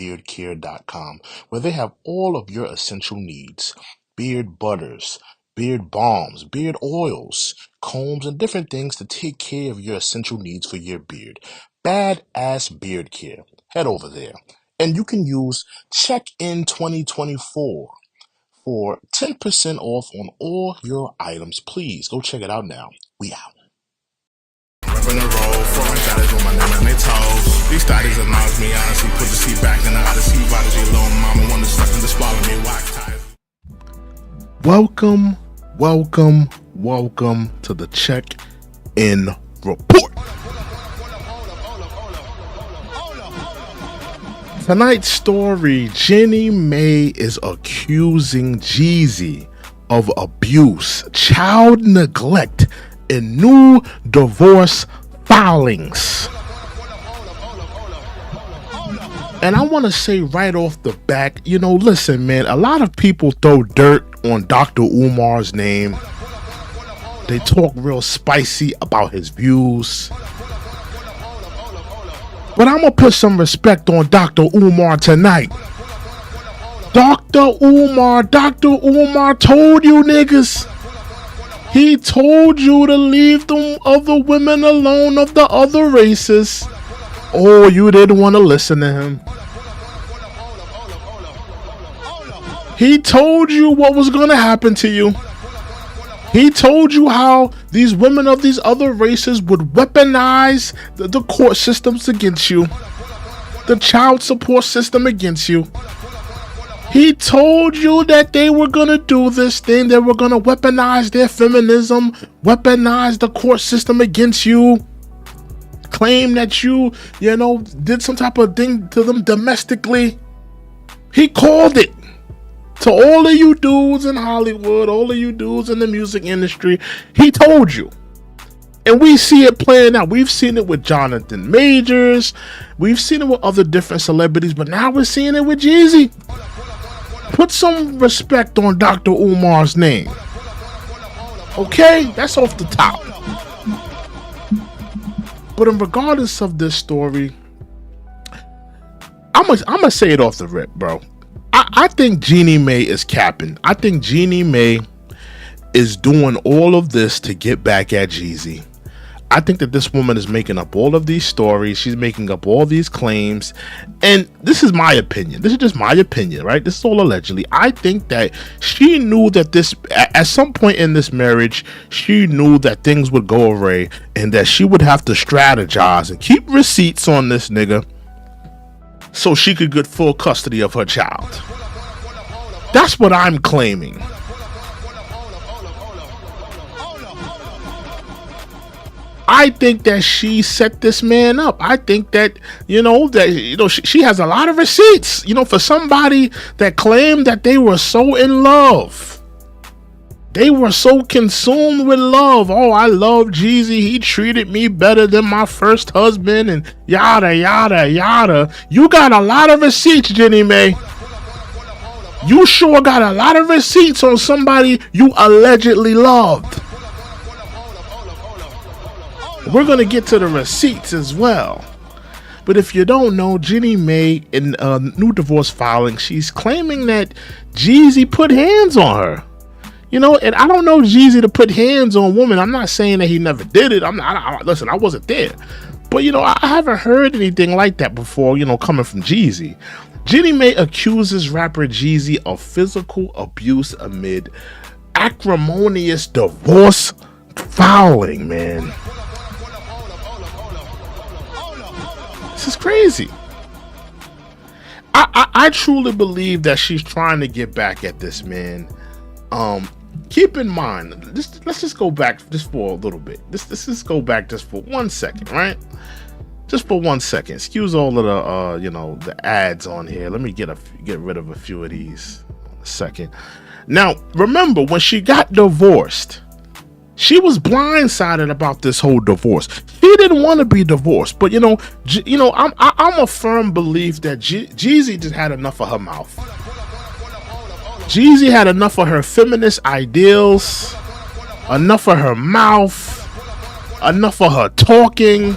beardcare.com, where they have all of your essential needs: beard butters, beard balms, beard oils, combs, and different things to take care of your essential needs for your beard. Badass Beard Care. Head over there. And you can use Check In 2024 for 10% off on all your items. Please go check it out now. We out. Reppin' the road, foreign thotties with my name on their toes. These thotties acknowledge me, honestly, put the seat back in the Odyssey. Prodigy, little mama wanna suck and to swallow me, wax ties. Welcome to the Check-In Report. Tonight's story: Jeannie Mai is accusing Jeezy of abuse, child neglect, and new divorce filings. And I want to say right off the back, listen, man, a lot of people throw dirt on Dr. Umar's name. They talk real spicy about his views. But I'm going to put some respect on Dr. Umar tonight. Dr. Umar told you niggas. He told you to leave them other women alone of the other races. Oh, you didn't want to listen to him. He told you what was going to happen to you. He told you how these women of these other races would weaponize the court systems against you, the child support system against you. He told you that they were going to do this thing. They were going to weaponize their feminism, weaponize the court system against you, claim that you did some type of thing to them domestically. He called it. To all of you dudes in Hollywood, all of you dudes in the music industry, he told you. And we see it playing out. We've seen it with Jonathan Majors. We've seen it with other different celebrities, but now we're seeing it with Jeezy. Put some respect on Dr. Umar's name. Okay? That's off the top. But regardless of this story, I'm gonna say it off the rip, bro. I think Jeannie Mai is capping. I think Jeannie Mai is doing all of this to get back at Jeezy. I think that this woman is making up all of these stories. She's making up all these claims. And this is my opinion. This is just my opinion, right? This is all allegedly. I think that she knew that at some point in this marriage, she knew that things would go awry and that she would have to strategize and keep receipts on this nigga so she could get full custody of her child. That's what I'm claiming. I think that she set this man up. I think that, she has a lot of receipts, for somebody that claimed that they were so in love. They were so consumed with love. Oh, I love Jeezy. He treated me better than my first husband and yada, yada, yada. You got a lot of receipts, Jeannie Mai. You sure got a lot of receipts on somebody you allegedly loved. We're going to get to the receipts as well. But if you don't know, Jeannie Mai, in new divorce filing, she's claiming that Jeezy put hands on her. And I don't know Jeezy to put hands on women. I'm not saying that he never did it. Listen, I wasn't there. But, I haven't heard anything like that before, coming from Jeezy. Jeannie Mai accuses rapper Jeezy of physical abuse amid acrimonious divorce filing, man. This is crazy. I truly believe that she's trying to get back at this man. Keep in mind, let's just go back just for a little bit. Let's just go back just for 1 second, right? Just for 1 second. Excuse all of the the ads on here. Let me get rid of a few of these in a second. Now, remember when she got divorced, she was blindsided about this whole divorce. She didn't want to be divorced, but I'm a firm belief that Jeezy just had enough of her mouth. Jeezy had enough of her feminist ideals, enough of her mouth, enough of her talking.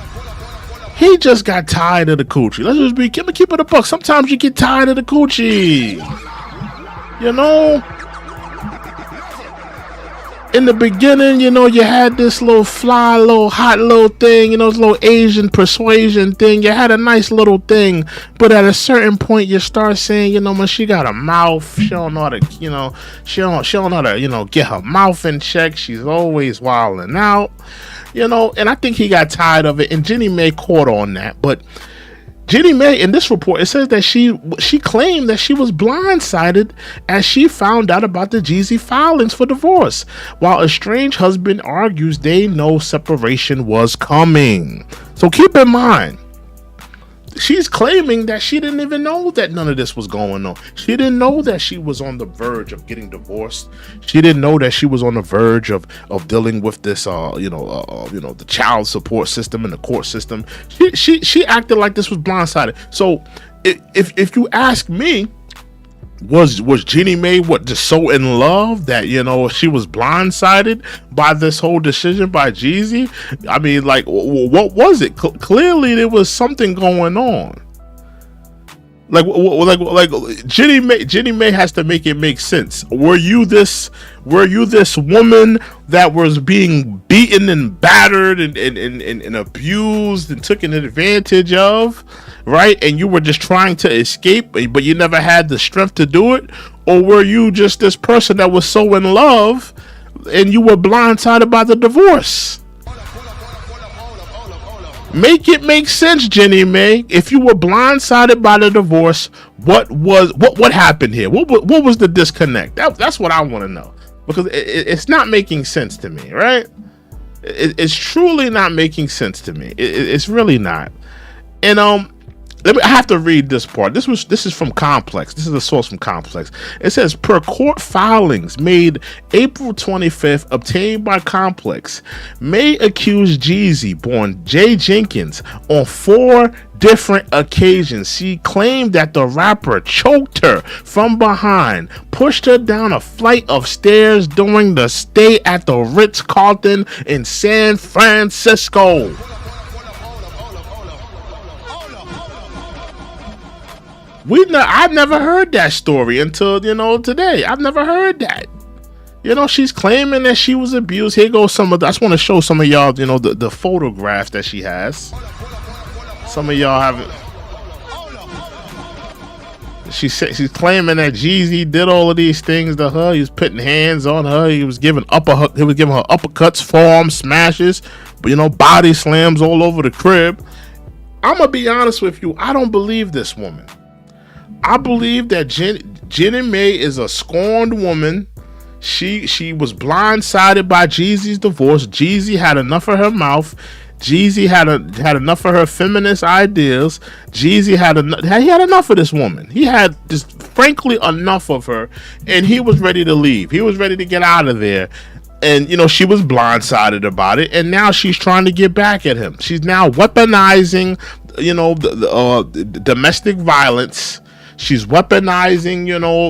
He just got tired of the coochie. Let's just keep it a buck. Sometimes you get tired of the coochie. You know? In the beginning, you know, you had this little fly, little hot little thing, you know, this little Asian persuasion thing. You had a nice little thing, but at a certain point, you start saying, you know, man, she got a mouth. She don't know how to, you know, she don't know how to, you know, get her mouth in check. She's always wilding out, you know. And I think he got tired of it, and Jeannie Mai caught on that, but. Jeannie Mai, in this report, it says that she claimed that she was blindsided as she found out about the Jeezy filings for divorce, while a estranged husband argues they know separation was coming. So keep in mind, she's claiming that she didn't even know that none of this was going on. She didn't know that she was on the verge of getting divorced. She didn't know that she was on the verge of dealing with this, the child support system and the court system. She acted like this was blindsided. So if you ask me, was Jeannie Mai just so in love that, you know, she was blindsided by this whole decision by Jeezy? I mean, like, what was it? Clearly there was something going on. Like Jeannie Mai has to make it make sense. Were you this woman that was being beaten and battered and abused and taken advantage of, right? And you were just trying to escape, but you never had the strength to do it? Or were you just this person that was so in love and you were blindsided by the divorce? Make it make sense, Jeannie Mai. If you were blindsided by the divorce, what happened here? What was the disconnect? That's what I want to know, because it's not making sense to me, right? It's truly not making sense to me. It's really not. And I have to read this part. This is from Complex. This is a source from Complex. It says, per court filings made April 25th, obtained by Complex, Mai accused Jeezy, born Jay Jenkins, on 4 different occasions. She claimed that the rapper choked her from behind, pushed her down a flight of stairs during the stay at the Ritz-Carlton in San Francisco. I've never heard that story until, you know, today. I've never heard that. You know, she's claiming that she was abused. Here goes I just want to show some of y'all, you know, the photographs that she has. Some of y'all have it. She's claiming that Jeezy did all of these things to her. He was putting hands on her. He was giving her uppercuts, forearm smashes, but, you know, body slams all over the crib. I'm gonna be honest with you. I don't believe this woman. I believe that Jeannie Mai is a scorned woman. She was blindsided by Jeezy's divorce. Jeezy had enough of her mouth. Jeezy had enough of her feminist ideas. Jeezy had enough of this woman. He had just frankly enough of her, and he was ready to leave. He was ready to get out of there. And, you know, she was blindsided about it, and now she's trying to get back at him. She's now weaponizing, you know, the domestic violence. She's weaponizing, you know,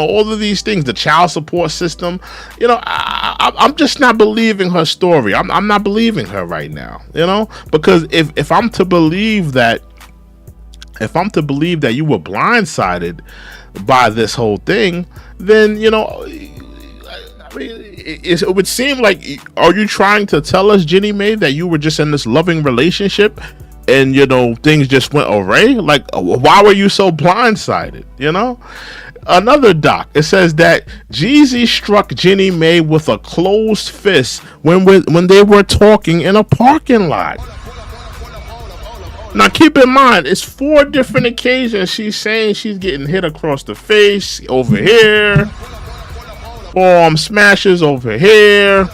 all of these things, the child support system. You know, I'm just not believing her story. I'm not believing her right now, you know, because if I'm to believe that you were blindsided by this whole thing, then, you know, I mean, it would seem like, are you trying to tell us, Jeannie Mai, that you were just in this loving relationship and, you know, things just went awry? Like, why were you so blindsided? You know, another doc, it says that Jeezy struck Jeannie Mai with a closed fist when they were talking in a parking lot. Now, keep in mind, it's 4 different occasions she's saying she's getting hit across the face over here, forearm smashes over here.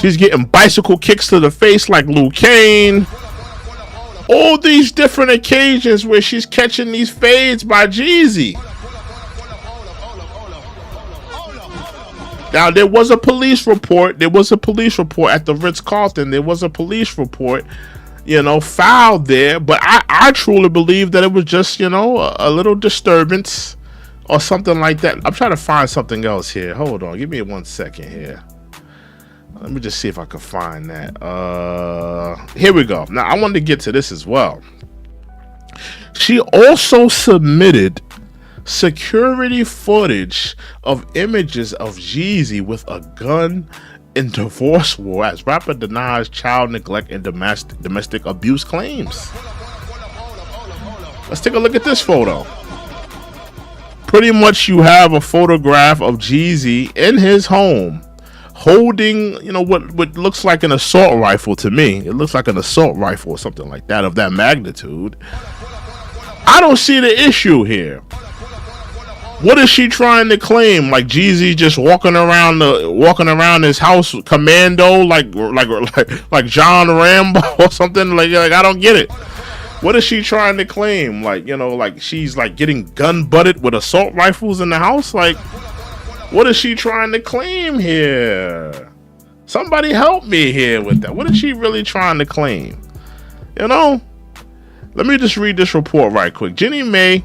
She's getting bicycle kicks to the face like Luke Kane. All these different occasions where she's catching these fades by Jeezy. Now, there was a police report. At the Ritz-Carlton. There was a police report, you know, filed there. But I truly believe that it was just, you know, a little disturbance or something like that. I'm trying to find something else here. Hold on. Give me 1 second here. Let me just see if I can find that. Here we go. Now, I wanted to get to this as well. She also submitted security footage of images of Jeezy with a gun in divorce war as rapper denies child neglect and domestic abuse claims. Let's take a look at this photo. Pretty much you have a photograph of Jeezy in his home holding, what looks like an assault rifle to me. It looks like an assault rifle or something like that of that magnitude. I don't see the issue here. What is she trying to claim? Like Jeezy just walking around his house commando like John Rambo or something? Like I don't get it. What is she trying to claim? Like she's like getting gun butted with assault rifles in the house? Like, what is she trying to claim here? Somebody help me here with that. What is she really trying to claim? Let me just read this report right quick. Jeannie Mai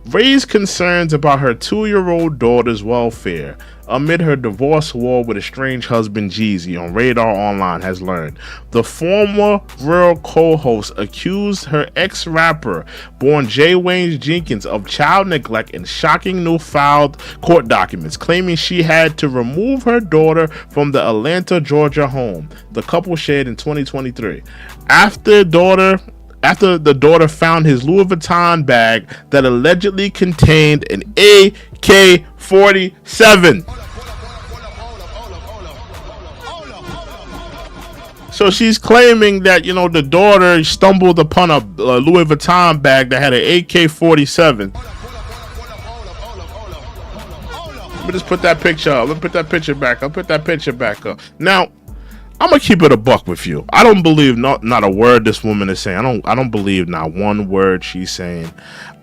raised concerns about her 2-year-old daughter's welfare amid her divorce war with estranged husband Jeezy, on Radar Online has learned. The former Real co-host accused her ex-rapper, born Jay Wayne Jenkins, of child neglect in shocking new filed court documents, claiming she had to remove her daughter from the Atlanta, Georgia home the couple shared in 2023. After the daughter found his Louis Vuitton bag that allegedly contained an AK-47. So she's claiming that, the daughter stumbled upon a Louis Vuitton bag that had an AK-47. Let me just put that picture up. Let me put that picture back up. Now, I'm gonna keep it a buck with you. I don't believe not a word this woman is saying. I don't believe not one word she's saying.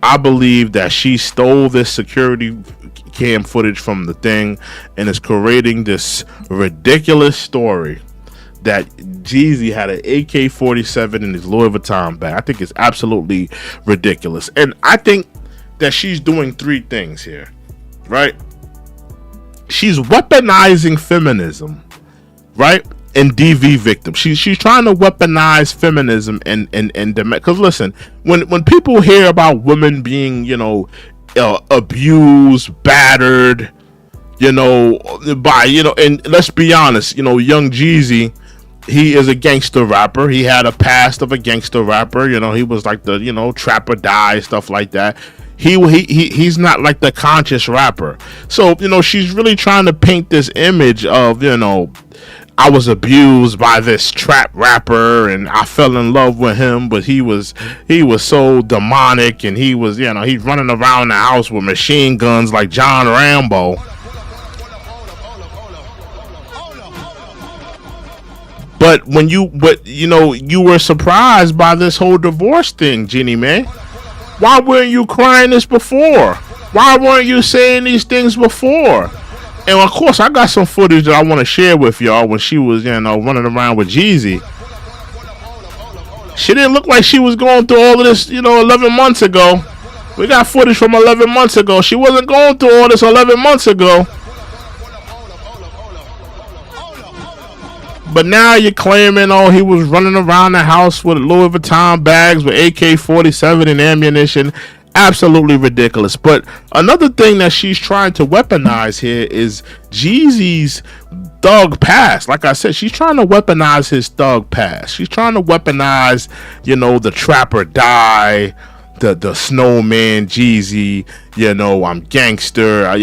I believe that she stole this security cam footage from the thing and is creating this ridiculous story that Jeezy had an AK-47 in his Louis Vuitton bag. I think it's absolutely ridiculous. And I think that she's doing 3 things here, right? She's weaponizing feminism, right? And DV victims. She's trying to weaponize feminism and because listen, when people hear about women being, abused, battered, and let's be honest, young Jeezy, he is a gangster rapper. He had a past of a gangster rapper. He was like the, trap or die, stuff like that. He's not like the conscious rapper. So, she's really trying to paint this image of, I was abused by this trap rapper and I fell in love with him, but he was so demonic, and he was, he's running around the house with machine guns like John Rambo. But you were surprised by this whole divorce thing, Jeannie Mai. Why weren't you crying this before? Why weren't you saying these things before? And of course, I got some footage that I want to share with y'all when she was, running around with Jeezy. She didn't look like she was going through all of this, 11 months ago. We got footage from 11 months ago. She wasn't going through all this 11 months ago. But now you're claiming, he was running around the house with Louis Vuitton bags with AK-47 and ammunition. Absolutely ridiculous. But another thing that she's trying to weaponize here is Jeezy's thug past. Like I said, she's trying to weaponize his thug past. She's trying to weaponize, the trap or die, the snowman Jeezy. I'm gangster. I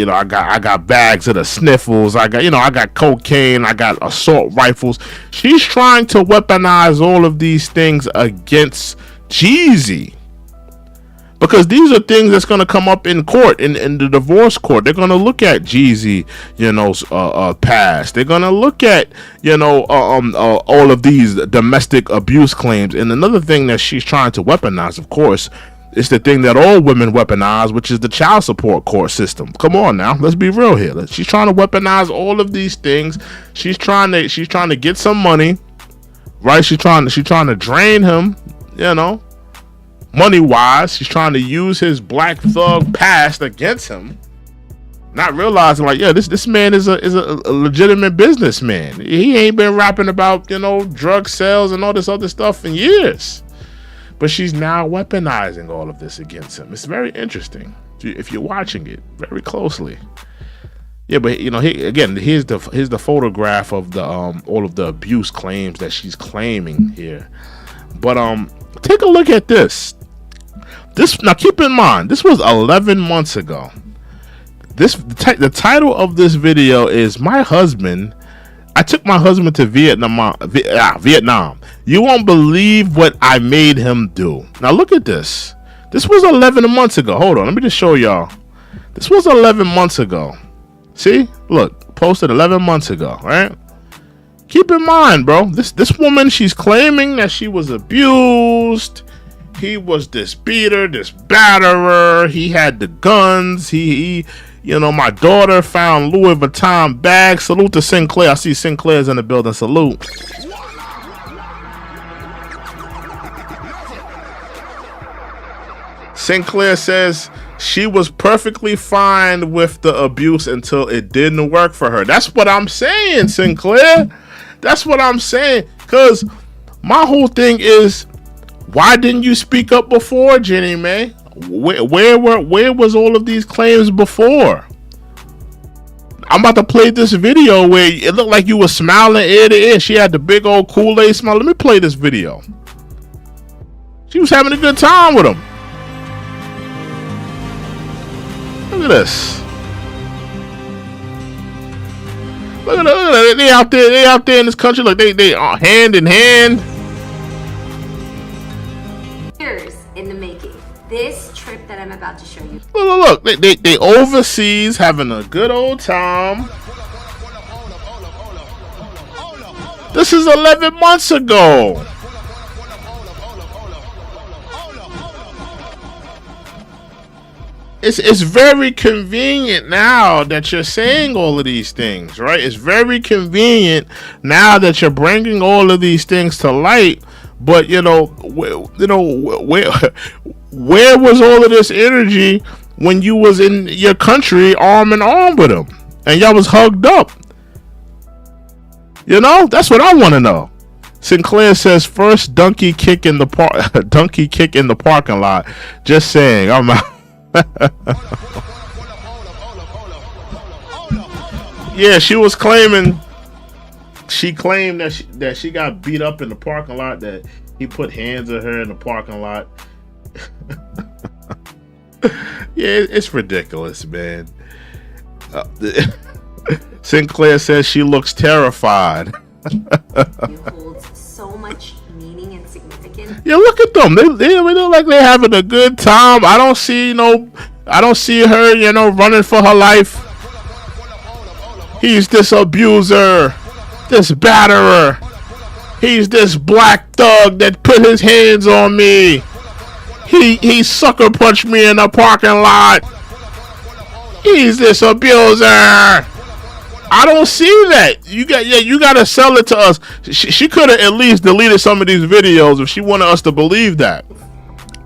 got bags of the sniffles. I got cocaine. I got assault rifles. She's trying to weaponize all of these things against Jeezy. Because these are things that's going to come up in court, in the divorce court. They're going to look at Jeezy, past. They're going to look at, all of these domestic abuse claims. And another thing that she's trying to weaponize, of course, is the thing that all women weaponize, which is the child support court system. Come on now, let's be real here. She's trying to weaponize all of these things. She's trying to get some money, right? She's trying to drain him, money wise. She's trying to use his black thug past against him, Not realizing, like, yeah, this man is a legitimate businessman. He ain't been rapping about, you know, drug sales and all this other stuff in years. But she's now weaponizing all of this against him. It's very interesting if you're watching it very closely. Yeah, but you know, here's the photograph of the all of the abuse claims that she's claiming here. But take a look at this. Now keep in mind, this was 11 months ago. The title of this video is "My Husband." I took my husband to Vietnam. You won't believe what I made him do. Now look at this. This was 11 months ago. Hold on, let me just show y'all. This was 11 months ago. See, look, posted 11 months ago, right? Keep in mind, bro. This woman, she's claiming that she was abused. He was this beater, this batterer. He had the guns. He you know, my daughter found Louis Vuitton bags. Salute to Sinclair. I see Sinclair's in the building. Salute. Sinclair says she was perfectly fine with the abuse until it didn't work for her. That's what I'm saying, Sinclair. That's what I'm saying. Because my whole thing is, why didn't you speak up before, Jeannie Mai? Where was all of these claims before? I'm about to play this video where it looked like you were smiling ear to ear. She had the big old Kool-Aid smile. Let me play this video. She was having a good time with him. Look at this. Look at that. They out there in this country, like they are hand in hand. Years in the making. This trip that I'm about to show you. Look. They overseas having a good old time. This is 11 months ago. It's very convenient now that you're saying all of these things, right? It's very convenient now that you're bringing all of these things to light. But where was all of this energy when you was in your country arm in arm with him and y'all was hugged up? You know, that's what I want to know. Sinclair says first donkey kick in the parking lot. Just saying, I'm out. Yeah, she was claiming. She claimed that she got beat up in the parking lot. That he put hands on her in the parking lot. Yeah, it's ridiculous, man. Sinclair says she looks terrified. It holds so much meaning and significance. Yeah, look at them. They look like they're having a good time. I don't see her, running for her life. He's this abuser, this batterer. He's this black thug that put his hands on me. He sucker punched me in the parking lot. He's this abuser. I don't see that. You gotta sell it to us. She could have at least deleted some of these videos if she wanted us to believe that.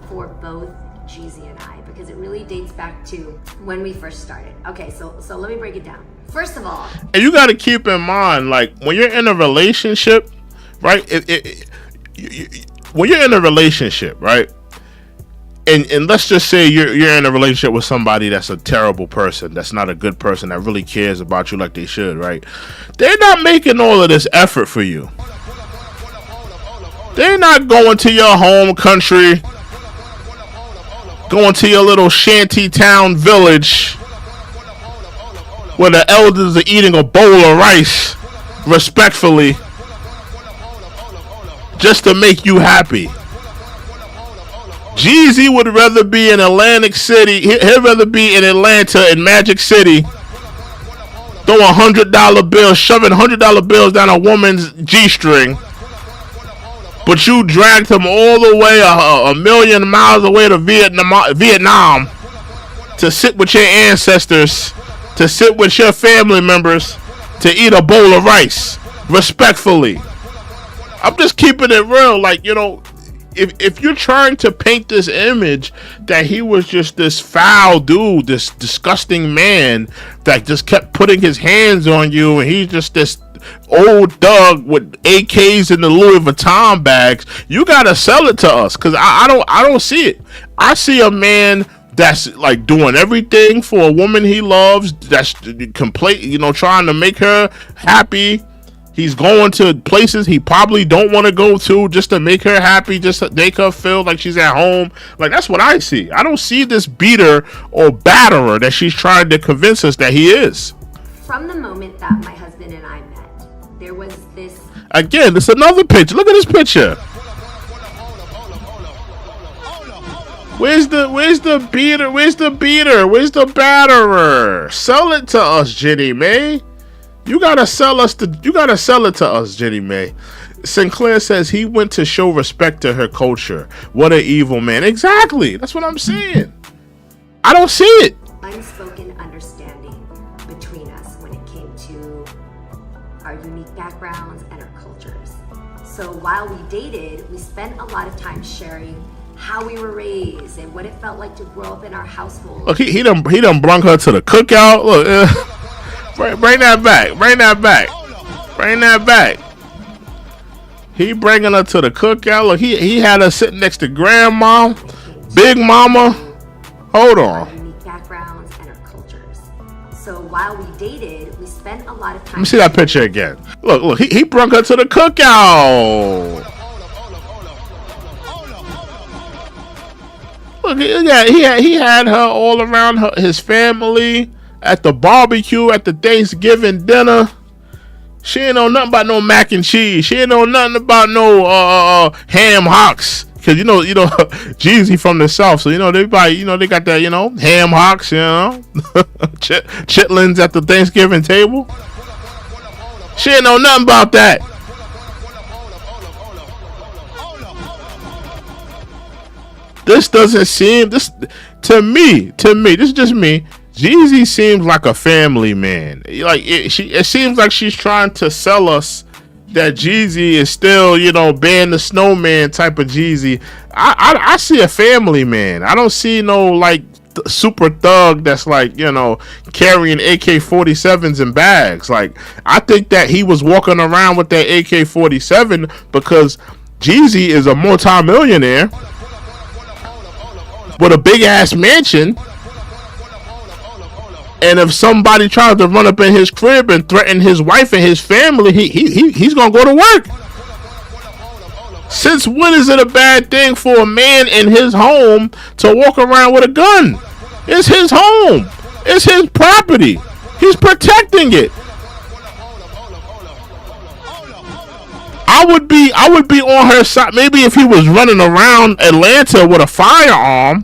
For both Jeezy and I, because it really dates back to when we first started. Okay, so let me break it down. First of all, and you got to keep in mind, like, when you're in a relationship, right? When you're in a relationship, right? And let's just say you're in a relationship with somebody that's a terrible person, that's not a good person, that really cares about you like they should, right? They're not making all of this effort for you. They're not going to your home country, going to your little shanty town village where the elders are eating a bowl of rice respectfully just to make you happy. Jeezy would rather be in Atlantic City. He'd rather be in Atlanta, in Magic City, throwing $100 bills, shoving $100 bills down a woman's G-string. But you dragged him all the way a million miles away to Vietnam to sit with your ancestors, to sit with your family members, to eat a bowl of rice, respectfully. I'm just keeping it real, like, if you're trying to paint this image that he was just this foul dude, this disgusting man that just kept putting his hands on you, and he's just this old thug with AKs in the Louis Vuitton bags, you gotta sell it to us, because I don't see it. I see a man that's like doing everything for a woman he loves, that's complete, trying to make her happy. He's going to places he probably don't want to go to just to make her happy, just to make her feel like she's at home. Like, that's what I see. I don't see this beater or batterer that she's trying to convince us that he is. From the moment that my husband and I met, there was this... Again, it's another picture. Look at this picture. Where's the beater? Where's the beater? Where's the batterer? Sell it to us, Jeannie Mai. You gotta sell it to us, Jeannie Mai. Sinclair says he went to show respect to her culture. What an evil man. Exactly. That's what I'm saying. I don't see it. Unspoken understanding between us when it came to our unique backgrounds and our cultures. So while we dated, we spent a lot of time sharing how we were raised and what it felt like to grow up in our household. Look, he done brung her to the cookout. Look, bring that back. Bring that back. Bring that back. He bringing her to the cookout. Look, he had her sitting next to grandma, big mama. Hold on. Our unique backgrounds and our cultures. So while we dated, we spent a lot of time. Let me see that picture again. Look, he brung her to the cookout. Look, he had her all around his family at the barbecue, at the Thanksgiving dinner. She ain't know nothing about no mac and cheese. She ain't know nothing about no ham hocks. Cause you know Jeezy from the South, so everybody they got that ham hocks, chitlins at the Thanksgiving table. She ain't know nothing about that. This doesn't seem to me. This is just me. Jeezy seems like a family man. Like it seems like she's trying to sell us that Jeezy is still, being the snowman type of Jeezy. I see a family man. I don't see no like super thug that's like carrying AK-47s in bags. Like, I think that he was walking around with that AK-47 because Jeezy is a multi-millionaire with a big ass mansion, and if somebody tries to run up in his crib and threaten his wife and his family, he's gonna go to work. Since when is it a bad thing for a man in his home to walk around with a gun? It's his home. It's his property. He's protecting it. I would be on her side. Maybe if he was running around Atlanta with a firearm,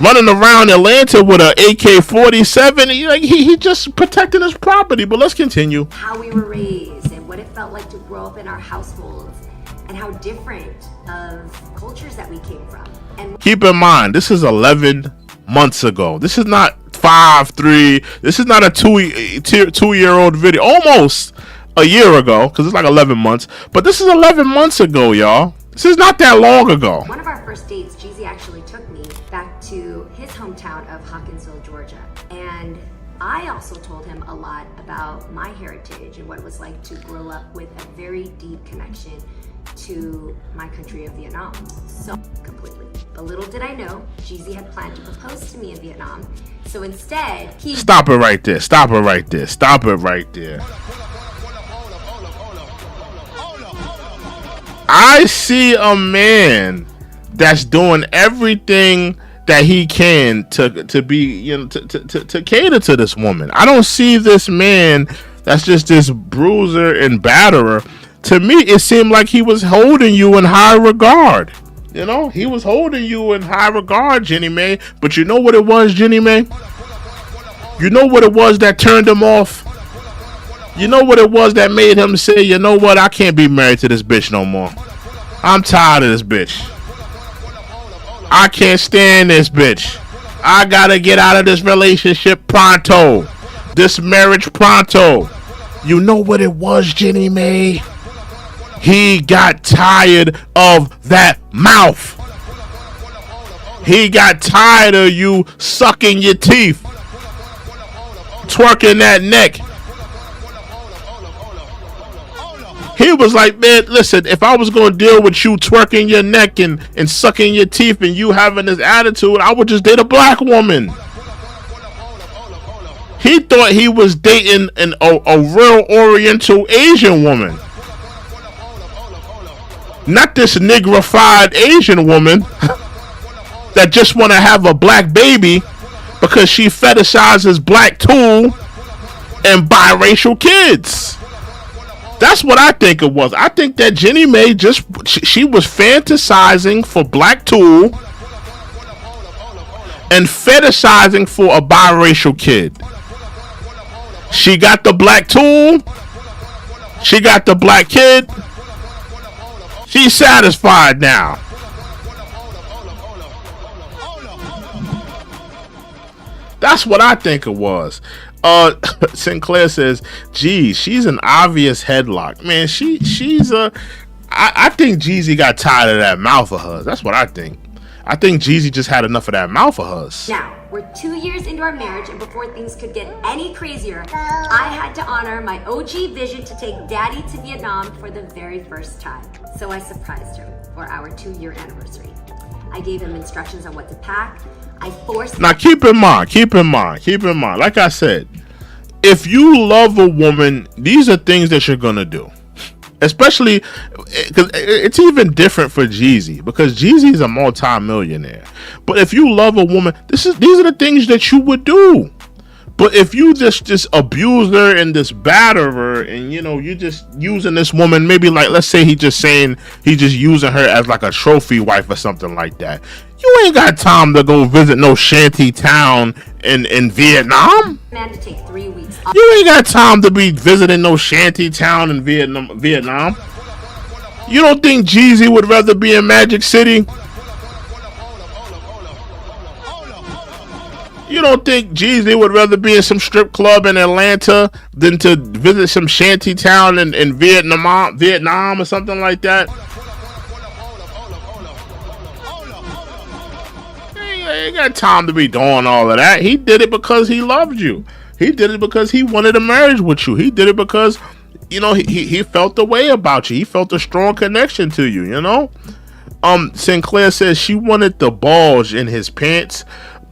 running around Atlanta with an AK-47, he just protecting his property. But let's continue. How we were raised and what it felt like to grow up in our households and how different of cultures that we came from. And keep in mind, this is 11 months ago. This is not 5-3. This is not a two-year-old video. Almost a year ago, because it's like 11 months. But this is 11 months ago, y'all. This is not that long ago. One of our first dates, Jeezy actually took me back to his hometown of Hawkinsville, Georgia. And I also told him a lot about my heritage and what it was like to grow up with a very deep connection to my country of Vietnam. So completely. But little did I know, Jeezy had planned to propose to me in Vietnam. So instead, he... Stop it right there. Stop it right there. Stop it right there. I see a man that's doing everything that he can to be, to cater to this woman. I don't see this man that's just this bruiser and batterer. To me, it seemed like he was holding you in high regard. He was holding you in high regard, Jeannie Mai. But you know what it was, Jeannie Mai? You know what it was that turned him off? You know what it was that made him say, you know what, I can't be married to this bitch no more. I'm tired of this bitch. I can't stand this bitch. I gotta get out of this relationship pronto. This marriage pronto. You know what it was, Jeannie Mai? He got tired of that mouth. He got tired of you sucking your teeth, twerking that neck. He was like, man, listen, if I was going to deal with you twerking your neck and sucking your teeth and you having this attitude, I would just date a black woman. He thought he was dating a real Oriental Asian woman. Not this nigrified Asian woman that just want to have a black baby because she fetishizes black tool and biracial kids. That's what I think it was. I think that Jeannie Mai she was fantasizing for black tool and fetishizing for a biracial kid. She got the black tool. She got the black kid. She's satisfied now. That's what I think it was. Sinclair says, "Gee, she's an obvious headlock, man. She's a. I think Jeezy got tired of that mouth of hers. That's what I think. I think Jeezy just had enough of that mouth of hers." Now, we're 2 years into our marriage, and before things could get any crazier, I had to honor my OG vision to take Daddy to Vietnam for the very first time. So I surprised him for our 2-year anniversary. I gave him instructions on what to pack. I forced. Now, keep in mind. Like I said, if you love a woman, these are things that you're gonna do. Especially, because it's even different for Jeezy, because Jeezy is a multi-millionaire. But if you love a woman, these are the things that you would do. But if you just abuse her and just batter her, and you're just using this woman, maybe like, let's say he's just using her as like a trophy wife or something like that. You ain't got time to go visit no shanty town in Vietnam. Man, to take 3 weeks. You ain't got time to be visiting no shanty town in Vietnam. You don't think Jeezy would rather be in Magic City? You don't think Jeezy would rather be in some strip club in Atlanta than to visit some shanty town in Vietnam or something like that? He ain't got time to be doing all of that. He did it because he loved you. He did it because he wanted a marriage with you. He did it because, he felt the way about you. He felt a strong connection to you, Sinclair says she wanted the bulge in his pants,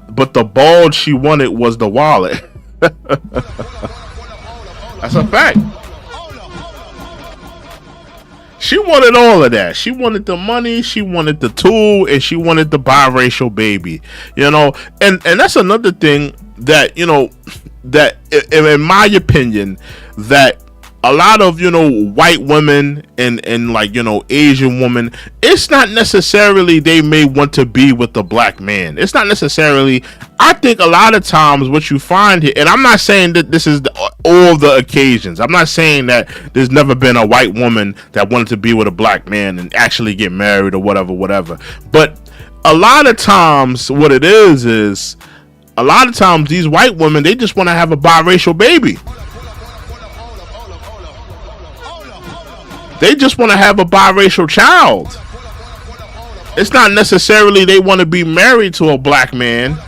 but the bulge she wanted was the wallet. That's a fact. She wanted all of that. She wanted the money, she wanted the tool, and she wanted the biracial baby. And that's another thing that, that in my opinion, that a lot of white women and like Asian women, it's not necessarily they may want to be with the black man. It's not necessarily. I think a lot of times what you find here, and I'm not saying that this is all the occasions. I'm not saying that there's never been a white woman that wanted to be with a black man and actually get married or whatever. But a lot of times what it is a lot of times these white women, they just want to have a biracial baby. They just want to have a biracial child. It's not necessarily they want to be married to a black man,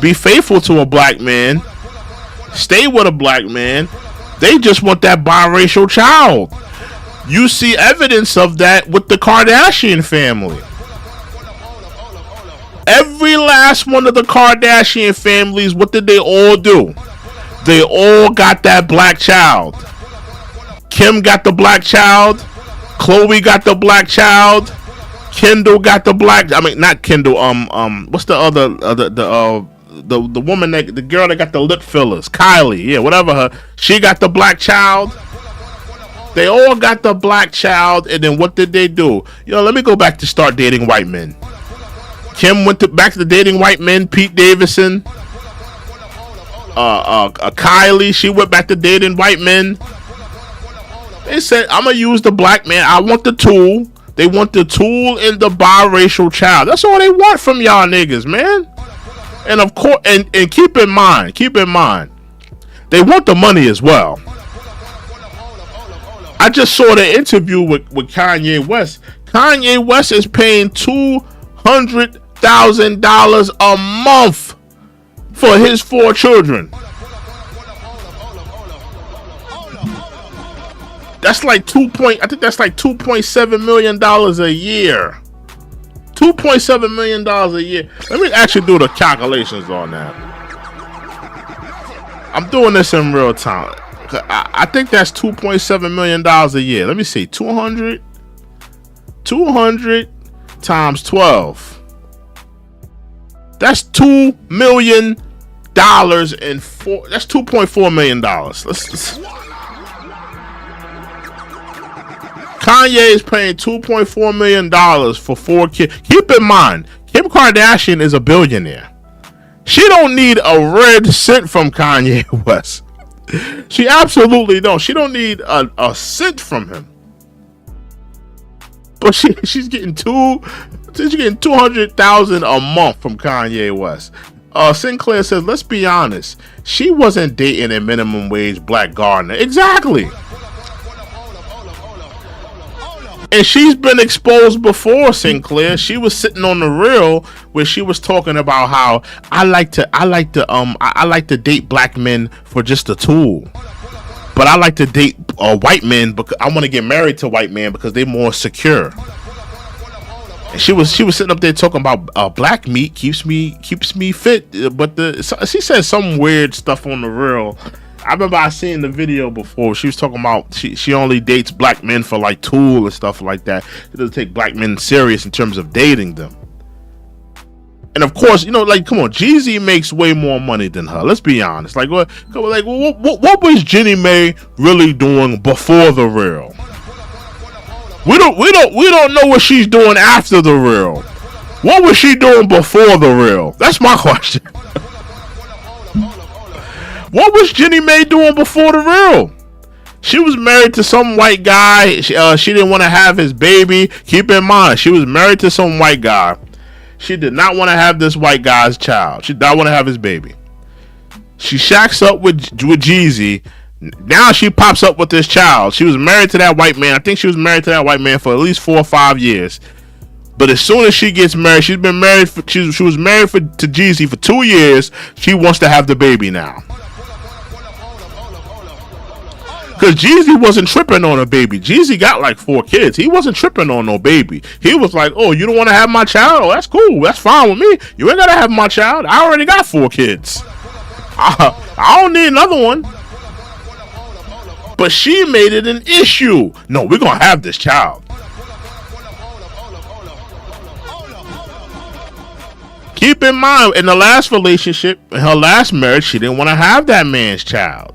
be faithful to a black man, stay with a black man. They just want that biracial child. You see evidence of that with the Kardashian family. Every last one of the Kardashian families, what did they all do? They all got that black child. Kim got the black child. Khloe got the black child. Kendall got the black. I mean, not Kendall. What's the other? The woman the girl that got the lip fillers. Kylie. Yeah, whatever her. She got the black child. They all got the black child. And then what did they do? Let me go back to start dating white men. Kim went back to dating white men. Pete Davidson. Kylie. She went back to dating white men. They said, I'm going to use the black man. I want the tool. They want the tool and the biracial child. That's all they want from y'all niggas, man. And of course, and keep in mind, they want the money as well. I just saw the interview with Kanye West. Kanye West is paying $200,000 a month for his 4 children. That's like I think that's like $2.7 million a year. $2.7 million a year. Let me actually do the calculations on that. I'm doing this in real time. I think that's $2.7 million a year. Let me see. 200 times 12. That's $2 million and four. That's $2.4 million. Let's Kanye is paying $2.4 million for 4 kids. Keep in mind, Kim Kardashian is a billionaire. She don't need a red cent from Kanye West. She absolutely don't. She don't need a cent from him. But she's getting $200,000 a month from Kanye West. Sinclair says, let's be honest. She wasn't dating a minimum wage black gardener. Exactly. And she's been exposed before, Sinclair. She was sitting on the reel where she was talking about how I like to date black men for just a tool, but I like to date white men because I want to get married to white men because they're more secure. And she was sitting up there talking about black meat keeps me fit, but she said some weird stuff on the reel. I remember I seen the video before. She was talking about she only dates black men for like tool and stuff like that. She doesn't take black men serious in terms of dating them. And of course, like, come on, Jeezy makes way more money than her. Let's be honest. Like, what was Jeannie Mai really doing before the reel? We don't know what she's doing after the reel. What was she doing before the reel? That's my question. What was Jeannie Mai doing before the reel? She was married to some white guy. She didn't want to have his baby. Keep in mind, she was married to some white guy. She did not want to have this white guy's child. She did not want to have his baby. She shacks up with Jeezy. Now she pops up with this child. She was married to that white man. I think she was married to that white man for at least 4 or 5 years. But as soon as she gets married, she was married to Jeezy for 2 years. She wants to have the baby now. Because Jeezy wasn't tripping on a baby. Jeezy got like 4 kids. He wasn't tripping on no baby. He was like, oh, you don't want to have my child? Oh, that's cool. That's fine with me. You ain't got to have my child. I already got 4 kids. I don't need another one. But she made it an issue. No, we're going to have this child. Keep in mind, in the last relationship, in her last marriage, she didn't want to have that man's child.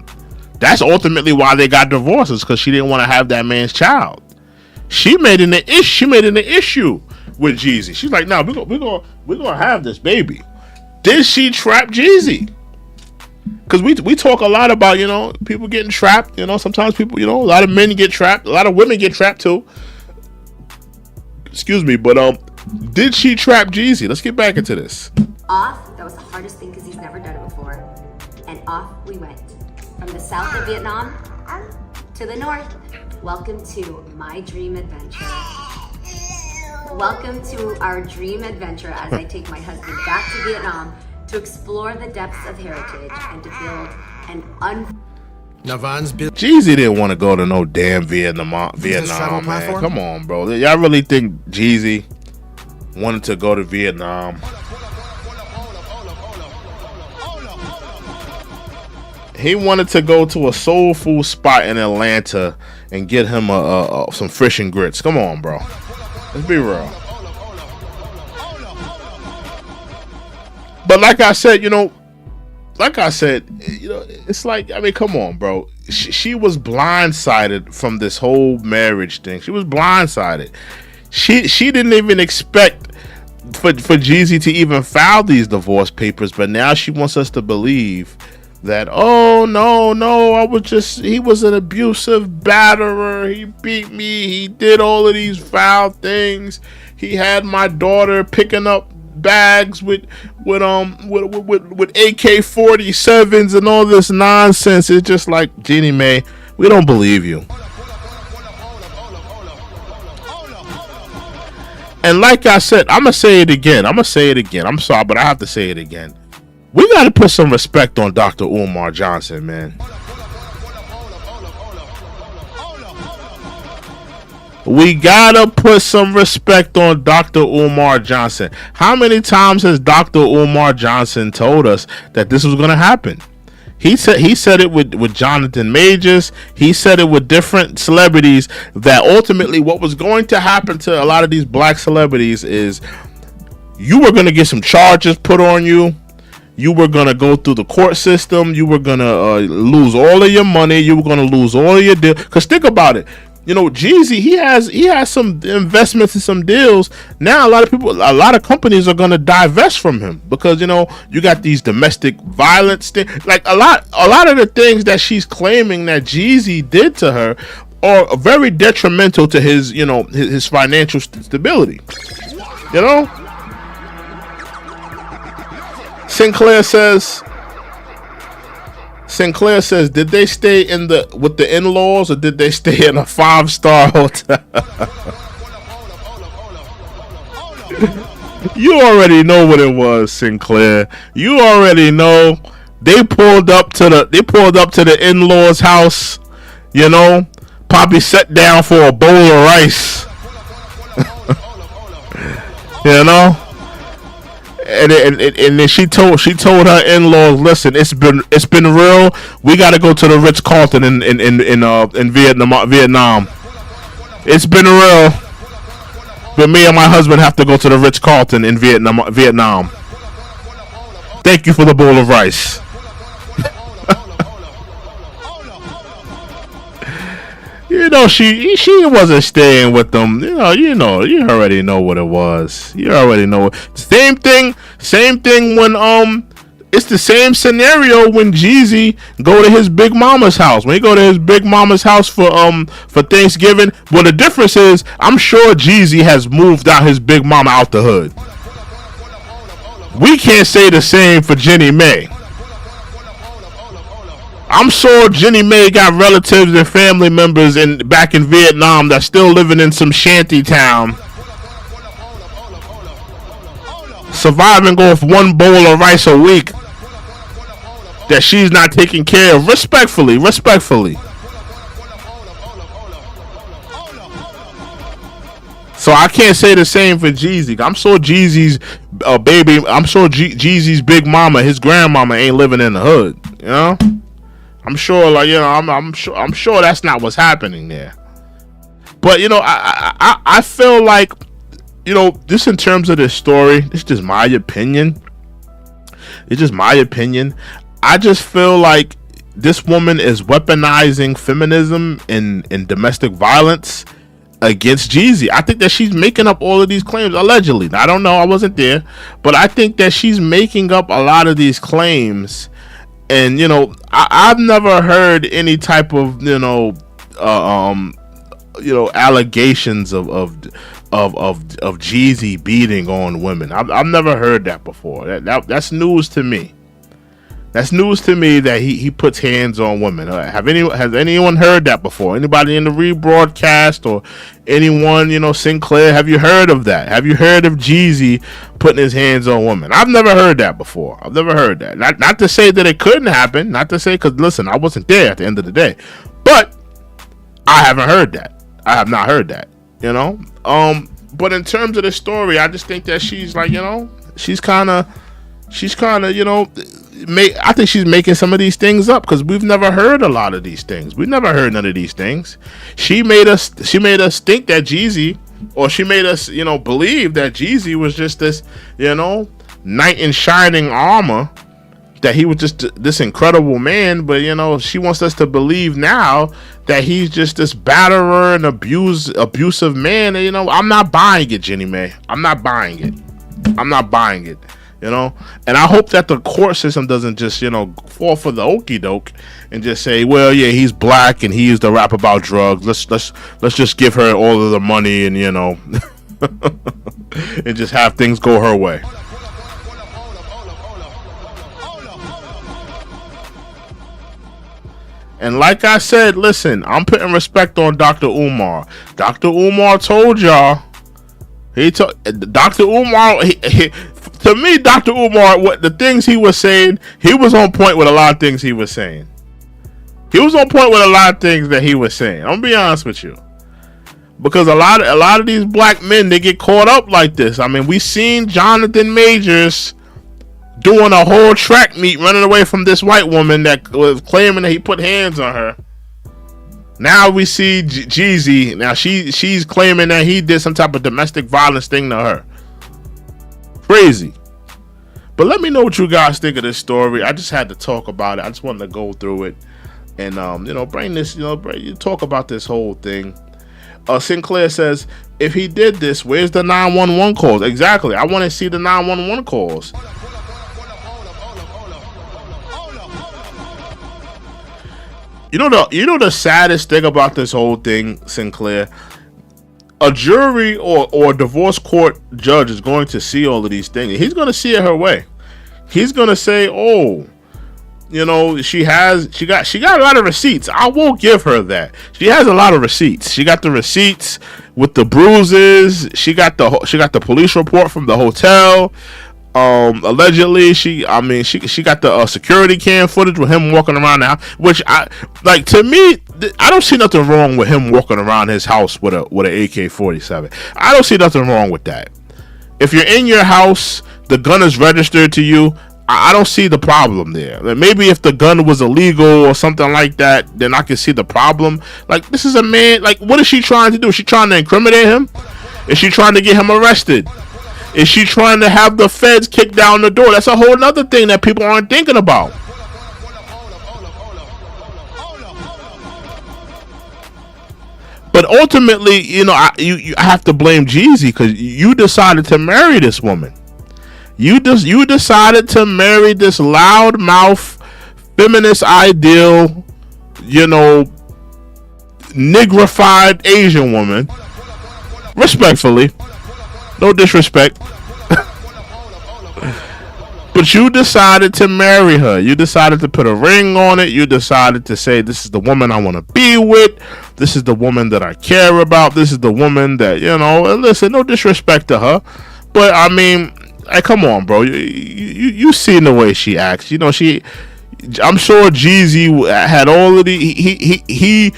That's ultimately why they got divorced, is because she didn't want to have that man's child. She made it an issue with Jeezy. She's like, no, we're gonna have this baby. Did she trap Jeezy? Because we talk a lot about, people getting trapped. Sometimes people, a lot of men get trapped. A lot of women get trapped too. Excuse me, but did she trap Jeezy? Let's get back into this. Off, that was the hardest thing because he's never done it before. And off we went. From the south of Vietnam to the north. Welcome to my dream adventure. Welcome to our dream adventure as I take my husband back to Vietnam to explore the depths of heritage and to build an Jeezy didn't want to go to no damn Vietnam, man. Come on, bro. Y'all really think Jeezy wanted to go to Vietnam? He wanted to go to a soul food spot in Atlanta and get him some fish and grits. Come on, bro. Let's be real. But like I said, it's like, I mean, come on, bro. She was blindsided from this whole marriage thing. She was blindsided. She didn't even expect for Jeezy to even file these divorce papers, but now she wants us to believe that, oh, no, he was an abusive batterer. He beat me. He did all of these foul things. He had my daughter picking up bags with AK-47s and all this nonsense. It's just like, Jeannie Mai, we don't believe you. And like I said, I'm gonna say it again. I'm sorry, but I have to say it again. We gotta put some respect on Dr. Umar Johnson, man. We gotta put some respect on Dr. Umar Johnson. How many times has Dr. Umar Johnson told us that this was gonna happen? He said it with Jonathan Majors. He said it with different celebrities, that ultimately what was going to happen to a lot of these black celebrities is you were going to get some charges put on you. You were going to go through the court system. You were going to lose all of your money. You were going to lose all of your deals. Because think about it. You know, Jeezy, he has some investments and some deals. Now a lot of companies are going to divest from him because, you know, you got these domestic violence things. Like a lot of the things that she's claiming that Jeezy did to her are very detrimental to his, you know, his financial stability. You know? Sinclair says, did they stay with the in-laws or did they stay in a 5-star hotel? You already know what it was, Sinclair. You already know. They pulled up to the in-laws' house, you know. Poppy sat down for a bowl of rice. You know? And then she told her in-laws, listen, it's been real. We got to go to the Ritz-Carlton in Vietnam. It's been real. But me and my husband have to go to the Ritz-Carlton in Vietnam. Thank you for the bowl of rice. You know, she wasn't staying with them. You already know what it was. You already know. Same thing when it's the same scenario when Jeezy go to his big mama's house. When he go to his big mama's house for Thanksgiving, well, the difference is I'm sure Jeezy has moved out his big mama out the hood. We can't say the same for Jeannie Mai. I'm sure Jeannie Mai got relatives and family members back in Vietnam that's still living in some shanty town, surviving off one bowl of rice a week that she's not taking care of. Respectfully. So I can't say the same for Jeezy. I'm sure Jeezy's Jeezy's big mama, his grandmama, ain't living in the hood. You know. I'm sure, like, you know, I'm sure that's not what's happening there. But, you know, I feel like, you know, just in terms of this story, it's just my opinion. I just feel like this woman is weaponizing feminism and domestic violence against Jeezy. I think that she's making up all of these claims, allegedly. I don't know, I wasn't there, but I think that she's making up a lot of these claims. And, you know, I've never heard any type of, allegations of Jeezy beating on women. I've never heard that before. That's news to me. That's news to me that he puts hands on women. Has anyone heard that before? Anybody in the rebroadcast or anyone, you know, Sinclair? Have you heard of that? Have you heard of Jeezy putting his hands on women? I've never heard that before. I've never heard that. Not to say that it couldn't happen. Not to say, because listen, I wasn't there at the end of the day. But I haven't heard that. I have not heard that. You know. But in terms of the story, I just think that she's like, you know, she's kind of, you know. I think she's making some of these things up because we've never heard a lot of these things. We've never heard none of these things. She made us think that Jeezy, or she made us, you know, believe that Jeezy was just this, you know, knight in shining armor, that he was just this incredible man. But, you know, she wants us to believe now that he's just this batterer and abusive man. And, you know, I'm not buying it, Jeannie Mai. I'm not buying it. You know, and I hope that the court system doesn't just, you know, fall for the okie doke and just say, well, yeah, he's black and he used to rap about drugs. Let's just give her all of the money and, you know, and just have things go her way. And like I said, listen, I'm putting respect on Dr. Umar. Dr. Umar told y'all. Dr. Umar. To me, Dr. Umar, what the things he was saying, he was on point with a lot of things he was saying. He was on point with a lot of things that he was saying. I'm gonna be honest with you, because a lot of these black men, they get caught up like this. I mean, we seen Jonathan Majors doing a whole track meet running away from this white woman that was claiming that he put hands on her. Now we see Jeezy. Now she's claiming that he did some type of domestic violence thing to her. Crazy. But let me know what you guys think of this story. I just had to talk about it. I just wanted to go through it and bring this, talk about this whole thing. Sinclair says, if he did this, where's the 911 calls? Exactly. I want to see the 911 calls. You know the saddest thing about this whole thing, Sinclair? A jury or divorce court judge is going to see all of these things. He's going to see it her way. He's going to say, "Oh, she got a lot of receipts. I will give her that. She has a lot of receipts. She got the receipts with the bruises. She got the police report from the hotel. Allegedly, she got the security cam footage with him walking around the house, which to me, I don't see nothing wrong with him walking around his house with an AK-47. I don't see nothing wrong with that. If you're in your house, the gun is registered to you. I don't see the problem there. Maybe if the gun was illegal or something like that, then I can see the problem. This is a man. What is she trying to do? Is she trying to incriminate him? Is she trying to get him arrested? Is she trying to have the feds kick down the door? That's a whole other thing that people aren't thinking about. But ultimately, I have to blame Jeezy, because you decided to marry this woman. You decided to marry this loudmouth, feminist ideal, nigrified Asian woman. Respectfully. No disrespect. But you decided to marry her. You decided to put a ring on it. You decided to say, this is the woman I want to be with. This is the woman that I care about. This is the woman that, listen, no disrespect to her. But, I mean, come on, bro. You seen the way she acts. I'm sure Jeezy had all of the... He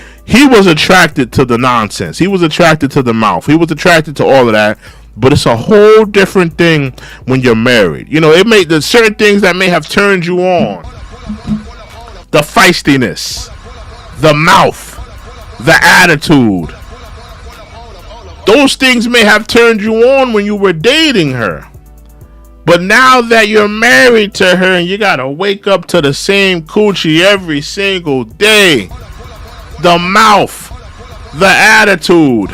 was attracted to the nonsense. He was attracted to the mouth. He was attracted to all of that. But it's a whole different thing when you're married. There's certain things that may have turned you on. The feistiness, the mouth, the attitude. Those things may have turned you on when you were dating her. But now that you're married to her and you gotta wake up to the same coochie every single day, the mouth, the attitude,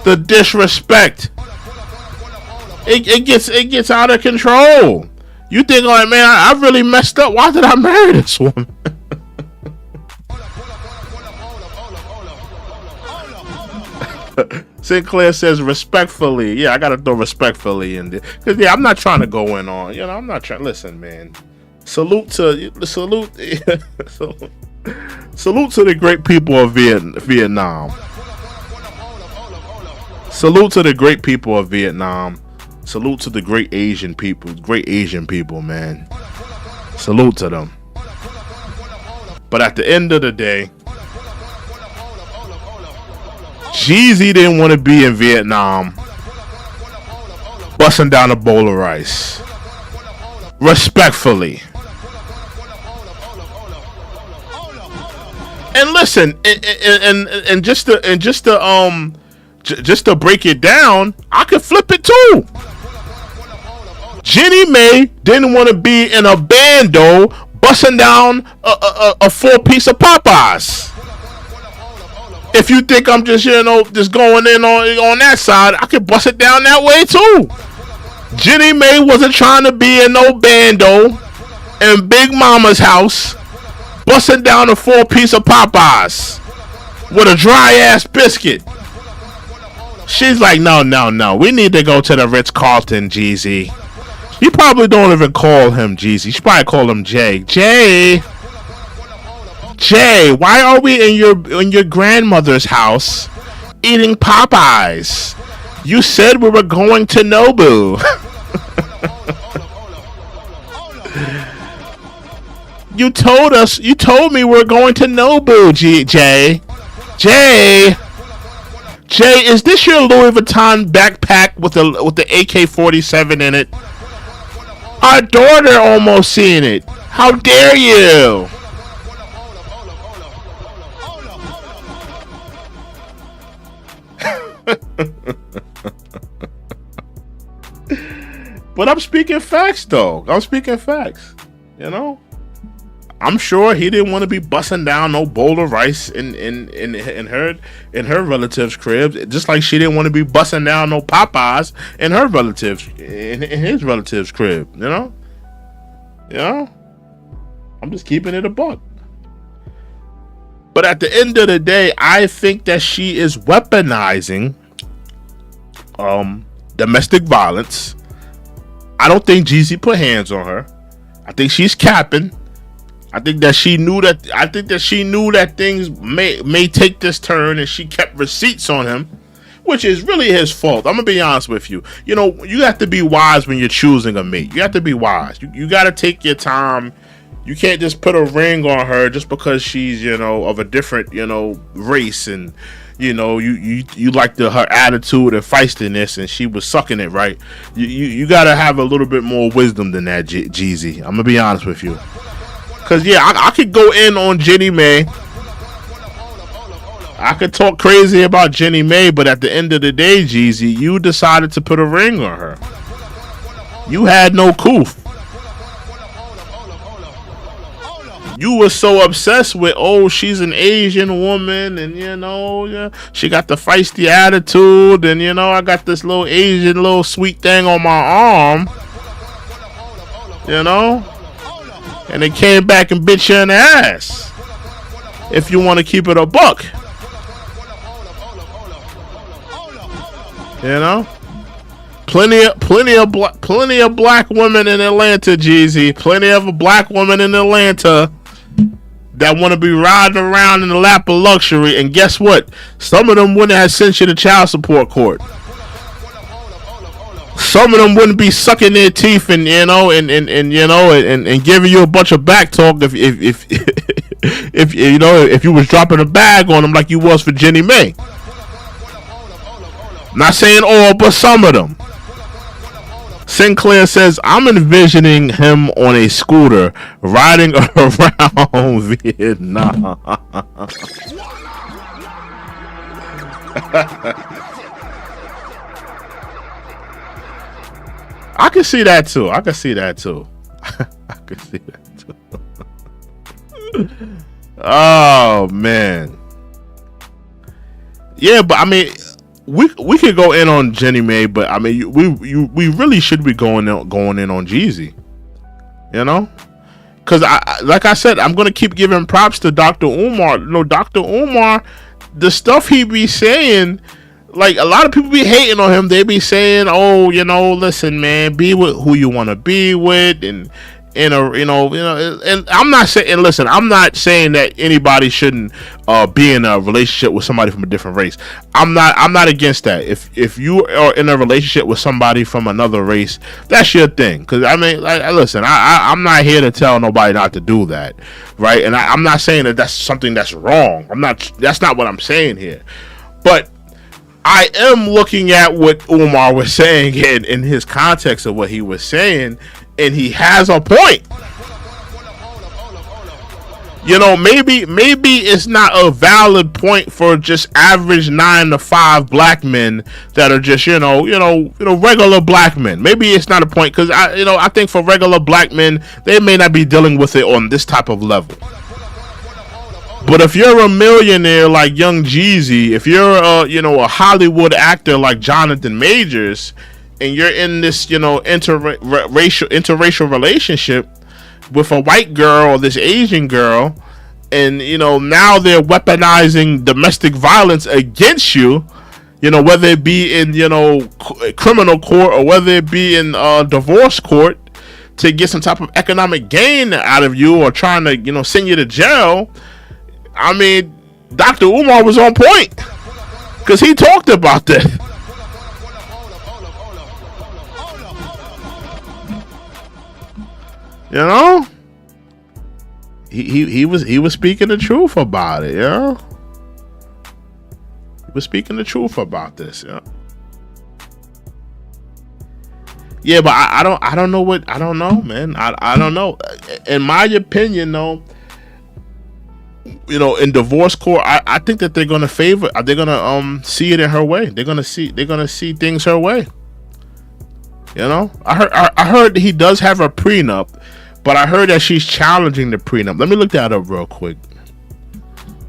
the disrespect, it gets out of control. You think, man, I really messed up. Why did I marry this woman? Sinclair says respectfully. Yeah, I gotta throw respectfully in there, because I'm not trying to go in on. I'm not trying. Listen, man. Salute to the great people of Vietnam. Salute to the great people of Vietnam. Salute to the great Asian people, man. Salute to them. But at the end of the day, Jeezy didn't want to be in Vietnam busting down a bowl of rice. Respectfully. And listen, and just to break it down, I could flip it too. Jeannie Mai didn't want to be in a bando busting down a 4-piece of Popeyes. If you think I'm just going in on that side, I could bust it down that way too. Jeannie Mai wasn't trying to be in no bando in Big Mama's house busting down a 4-piece of Popeyes with a dry ass biscuit. She's like, no. We need to go to the Ritz-Carlton, Jeezy. You probably don't even call him Jeezy. She probably call him Jay. Jay, why are we in your grandmother's house eating Popeyes? You said we were going to Nobu. You told me we're going to Nobu, Jay. Jay, is this your Louis Vuitton backpack with the AK-47 in it? Our daughter almost seen it. How dare you? But I'm speaking facts, though. I'm speaking facts. You know, I'm sure he didn't want to be busting down no bowl of rice in her relatives' cribs, just like she didn't want to be busting down no Popeyes in her relatives in his relatives' crib. You know, I'm just keeping it a buck. But at the end of the day, I think that she is weaponizing domestic violence. I don't think Jeezy put hands on her. I think she's capping. I think that she knew that things may take this turn, and she kept receipts on him, which is really his fault. I'm gonna be honest with you. You know, you have to be wise when you're choosing a mate. You have to be wise. You got to take your time. You can't just put a ring on her just because she's, of a different, race, and you like her attitude and feistiness, and she was sucking it right. You got to have a little bit more wisdom than that, Jeezy. I'm gonna be honest with you, cause I could go in on Jeannie Mai. I could talk crazy about Jeannie Mai, but at the end of the day, Jeezy, you decided to put a ring on her. You had no coof. You were so obsessed with, she's an Asian woman, and she got the feisty attitude, and I got this little Asian little sweet thing on my arm, and they came back and bit you in the ass. If you want to keep it a buck, plenty of black women in Atlanta, Jeezy. Plenty of black women in Atlanta that want to be riding around in the lap of luxury, and guess what? Some of them wouldn't have sent you to child support court. Some of them wouldn't be sucking their teeth and giving you a bunch of back talk if you was dropping a bag on them like you was for Jeannie Mai. Not saying all, but some of them. Sinclair says, I'm envisioning him on a scooter riding around Vietnam. I can see that too. Oh man. Yeah, but I mean, we could go in on Jeannie Mai, but I mean, we really should be going in on Jeezy, because like I said, I'm gonna keep giving props to Dr. Umar. Dr. Umar, the stuff he be saying, like a lot of people be hating on him. They be saying, listen, man, be with who you want to be with, and and I'm not saying, listen, I'm not saying that anybody shouldn't be in a relationship with somebody from a different race. I'm not against that. If you are in a relationship with somebody from another race, that's your thing. Because I mean, listen, I'm not here to tell nobody not to do that, right? And I'm not saying that that's something that's wrong. That's not what I'm saying here. But I am looking at what Umar was saying in his context of what he was saying, and he has a point. Maybe it's not a valid point for just average 9 to 5 black men that are just regular black men. Maybe it's not a point, because I think for regular black men, they may not be dealing with it on this type of level. But if you're a millionaire like Young Jeezy, if you're a Hollywood actor like Jonathan Majors, and you're in this interracial relationship with a white girl or this Asian girl, and now they're weaponizing domestic violence against you, whether it be in criminal court or whether it be in divorce court, to get some type of economic gain out of you, or trying to send you to jail. I mean, Dr. Umar was on point, because he talked about that. You know, he was speaking the truth about it. You know, he was speaking the truth about this. Yeah. Yeah, but I don't know, man. I don't know. In my opinion, though, you know, in divorce court, I think that they're gonna see it in her way. They're gonna see things her way. You know, I heard that he does have a prenup, but I heard that she's challenging the prenup. Let me look that up real quick.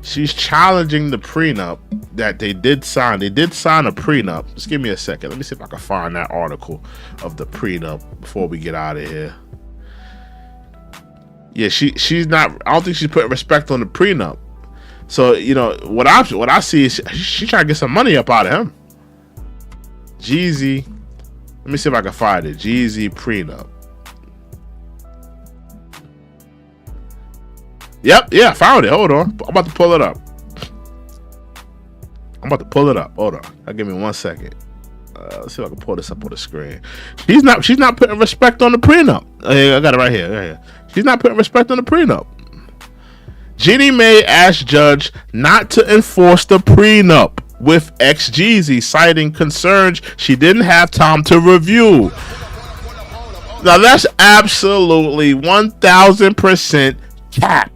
She's challenging the prenup that they did sign. They did sign a prenup. Just give me a second. Let me see if I can find that article of the prenup before we get out of here. Yeah, she's not. I don't think she's putting respect on the prenup. So, you know, what I see is she trying to get some money up out of him. Jeezy. Let me see if I can find it. Jeezy prenup. Yep, yeah, I found it. Hold on. I'm about to pull it up. Hold on. Give me 1 second. Let's see if I can pull this up on the screen. She's not putting respect on the prenup. I got it right here. She's not putting respect on the prenup. Jeannie Mai asked judge not to enforce the prenup with ex-Jeezy, citing concerns she didn't have time to review. Now that's absolutely 1,000% cap.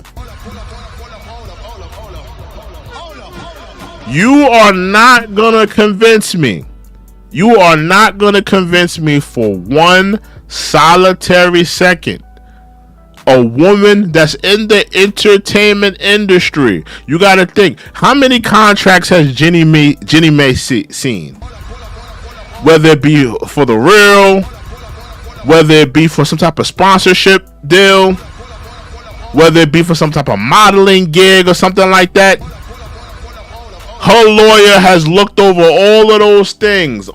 You are not gonna convince me. You are not gonna convince me for one solitary second. A woman that's in the entertainment industry. You gotta think, how many contracts has Jeannie Mai seen? Whether it be for the real, whether it be for some type of sponsorship deal, whether it be for some type of modeling gig or something like that. Her lawyer has looked over all of those things,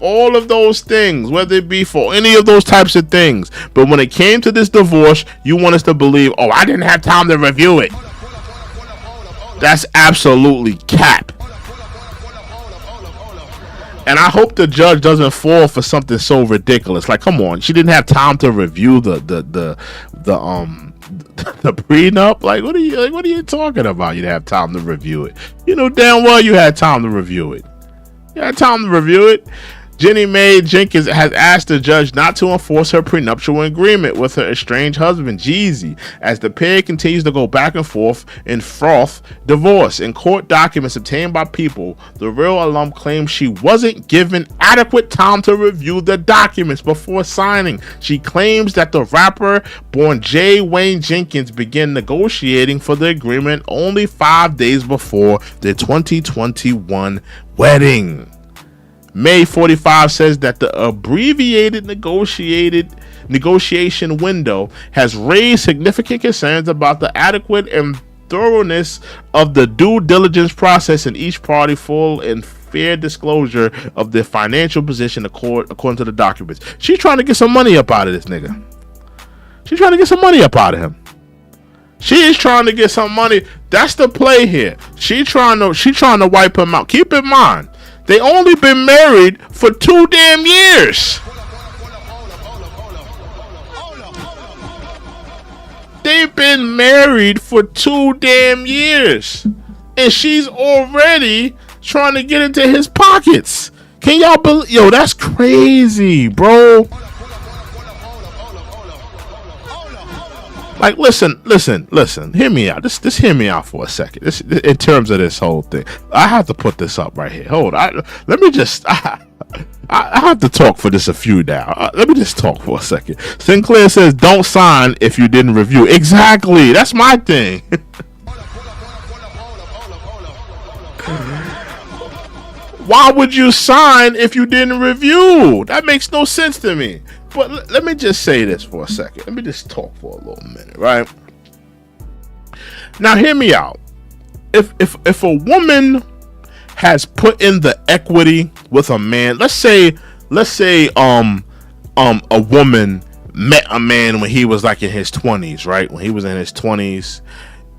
whether it be for any of those types of things. But when it came to this divorce, you want us to believe, oh, I didn't have time to review it. That's absolutely cap. And I hope the judge doesn't fall for something so ridiculous. Like, come on, she didn't have time to review the prenup. Like, what are you talking about? You didn't have time to review it. You know damn well you had time to review it. Jeannie Mai Jenkins has asked the judge not to enforce her prenuptial agreement with her estranged husband, Jeezy, as the pair continues to go back and forth in froth divorce. In court documents obtained by People, the Real alum claims she wasn't given adequate time to review the documents before signing. She claims that the rapper, born J. Wayne Jenkins, began negotiating for the agreement only 5 days before the 2021 wedding. May 45 says that the abbreviated negotiation window has raised significant concerns about the adequate and thoroughness of the due diligence process in each party, full and fair disclosure of their financial position according to the documents. She's trying to get some money up out of this nigga. She's trying to get some money up out of him. She is trying to get some money. That's the play here. She trying to wipe him out. Keep in mind, they only been married for 2 damn years. They've been married for 2 damn years. And she's already trying to get into his pockets. Can y'all believe? Yo, that's crazy, bro. Like, listen. Hear me out. Just hear me out for a second. In terms of this whole thing, I have to put this up right here. Hold on. Let me just. I have to talk for this a few now. Let me just talk for a second. Sinclair says, "Don't sign if you didn't review." Exactly. That's my thing. Why would you sign if you didn't review? That makes no sense to me. But let me just say this for a second. Let me just talk for a little minute, right? Now, hear me out. If a woman has put in the equity with a man, let's say a woman met a man when he was like in his 20s, right? When he was in his 20s,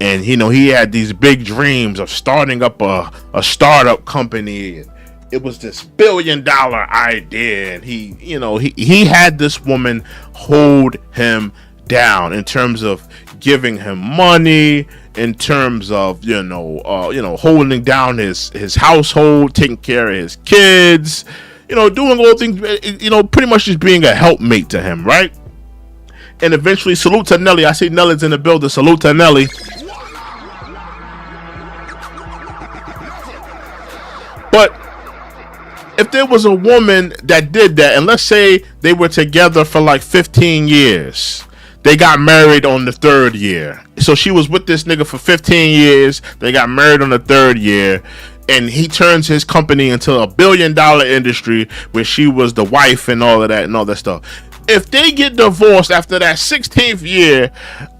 and you know he had these big dreams of starting up a startup company. And it was this $1 billion idea, and he had this woman hold him down in terms of giving him money, in terms of holding down his household, taking care of his kids, doing all things, pretty much just being a helpmate to him, right? And eventually, salute to Nelly. I see Nelly's in the building. Salute to Nelly. But if there was a woman that did that, and let's say they were together for like 15 years, they got married on the 3rd year. So she was with this nigga for 15 years. They got married on the 3rd year. And he turns his company into $1 billion industry where she was the wife and all of that and all that stuff. If they get divorced after that 16th year,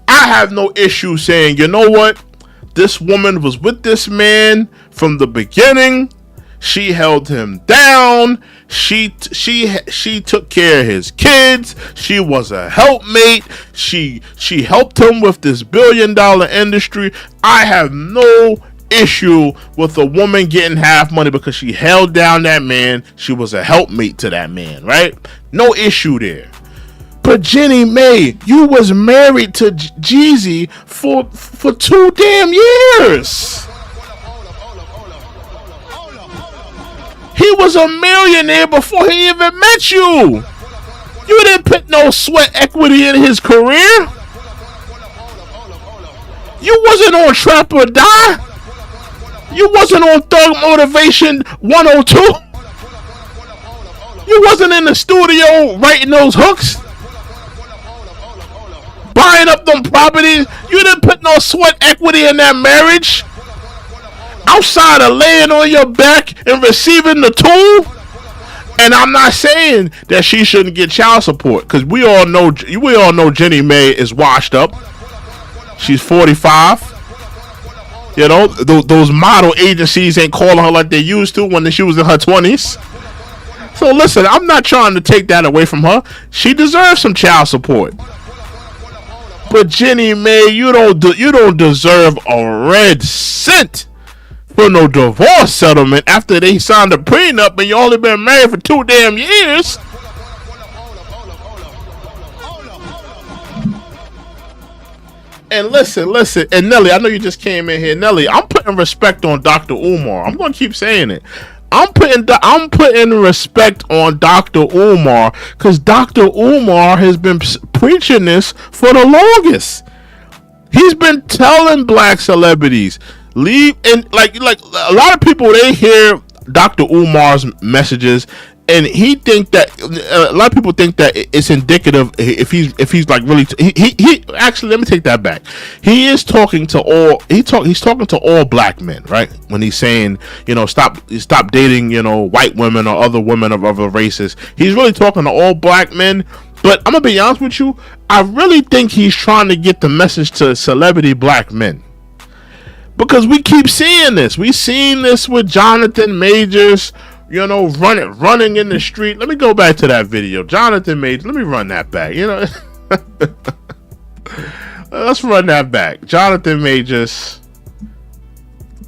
I have no issue saying, you know what? This woman was with this man from the beginning. She held him down. She took care of his kids. She was a helpmate. She helped him with this $1 billion industry. I have no issue with a woman getting half money because she held down that man. She was a helpmate to that man, right? No issue there. But Jeannie Mai, you was married to Jeezy for 2 damn years. He was a millionaire before he even met you. You didn't put no sweat equity in his career. You wasn't on Trap or Die. You wasn't on Thug Motivation 102. You wasn't in the studio writing those hooks, buying up them properties. You didn't put no sweat equity in that marriage. Outside of laying on your back and receiving the tool. And I'm not saying that she shouldn't get child support, because we all know Jeannie Mai is washed up. She's 45. Those model agencies ain't calling her like they used to when she was in her 20s. So listen, I'm not trying to take that away from her. She deserves some child support. But Jeannie Mai, you don't deserve a red cent for no divorce settlement after they signed a prenup and you only been married for 2 damn years. And listen, and Nelly, I know you just came in here. Nelly, I'm putting respect on Dr. Umar. I'm gonna keep saying it. I'm putting respect on Dr. Umar, because Dr. Umar has been preaching this for the longest. He's been telling black celebrities, leave, and like a lot of people, they hear Dr. Umar's messages and he think that a lot of people think that it's indicative if he's like really he actually, let me take that back. He is talking to all he's talking to all black men, right? When he's saying, stop dating, white women or other women of other races. He's really talking to all black men. But I'm gonna be honest with you, I really think he's trying to get the message to celebrity black men. Because we keep seeing this. We've seen this with Jonathan Majors, running in the street. Let me go back to that video. Jonathan Majors, let me run that back. Let's run that back. Jonathan Majors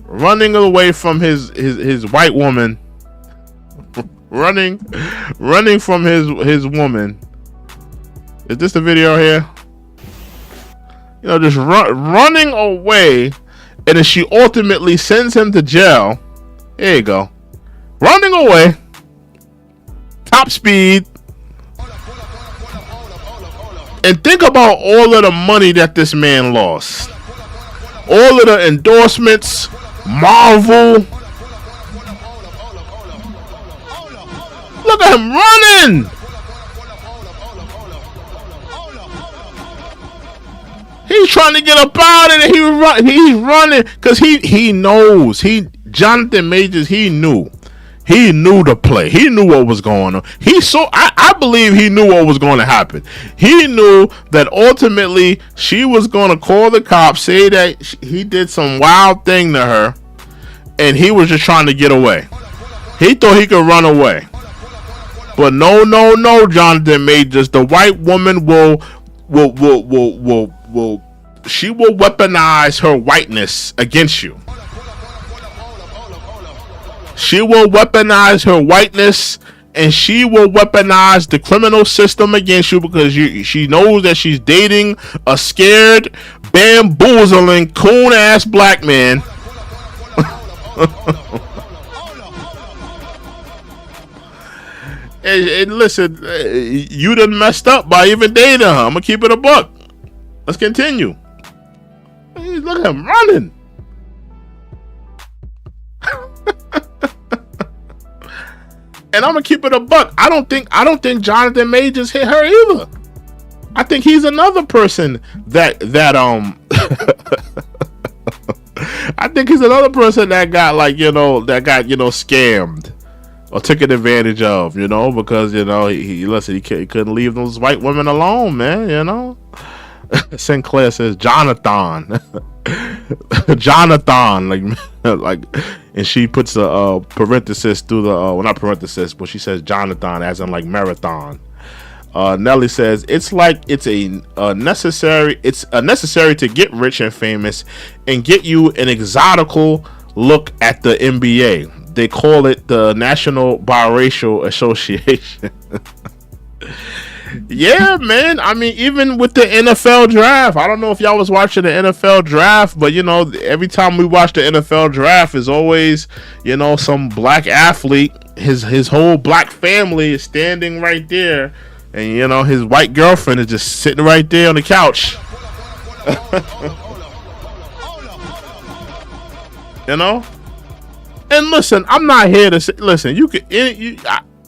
running away from his white woman. running from his woman. Is this the video here? Just running away, and then she ultimately sends him to jail. There you go. Running away, top speed, and think about all of the money that this man lost. All of the endorsements, Marvel. Look at him running. He's trying to get up out of it. He's running because he knows. Jonathan Majors, he knew the play. He knew what was going on. I believe he knew what was going to happen. He knew that ultimately she was going to call the cops, say that he did some wild thing to her, and he was just trying to get away. He thought he could run away. But no, Jonathan Majors, the white woman will she will weaponize her whiteness against you. She will weaponize her whiteness and she will weaponize the criminal system against you because she knows that she's dating a scared, bamboozling, coon ass black man. And listen, you done messed up by even dating her. I'm gonna keep it a buck. Let's continue. Look at him running. And I'm gonna keep it a buck. I don't think Jonathan May just hit her either. I think he's another person that I think he's another person that got scammed or taken advantage of, because he couldn't leave those white women alone, man. Sinclair says Jonathan. Jonathan, like, and she puts a parenthesis through the not parenthesis, but she says Jonathan as in like marathon. Nelly says it's necessary to get rich and famous and get you an exotical look at the NBA. They call it the National Biracial Association. Yeah, man. I mean, even with the NFL draft, I don't know if y'all was watching the NFL draft, but every time we watch the NFL draft, is always some black athlete. His whole black family is standing right there, and his white girlfriend is just sitting right there on the couch. And listen, I'm not here to say. Listen,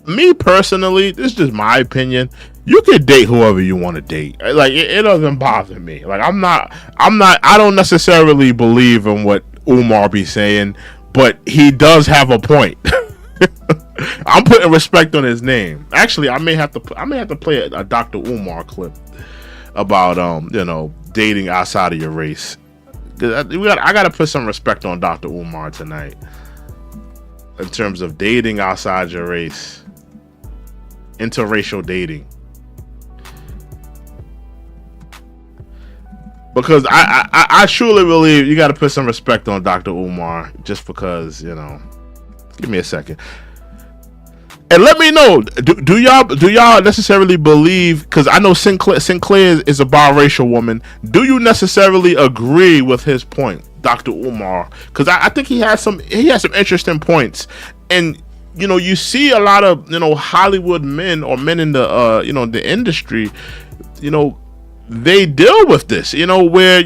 me personally, this is just my opinion. You can date whoever you want to date. Like it doesn't bother me. Like I don't necessarily believe in what Umar be saying, but he does have a point. I'm putting respect on his name. Actually, I may have to play a Dr. Umar clip about dating outside of your race. I got to put some respect on Dr. Umar tonight in terms of dating outside your race, interracial dating. Because I truly believe you got to put some respect on Dr. Umar, just because, give me a second. And let me know, do y'all necessarily believe, because I know Sinclair is a biracial woman, do you necessarily agree with his point, Dr. Umar? Because I think he has some interesting points. And you see a lot of Hollywood men or men in the the industry, they deal with this, where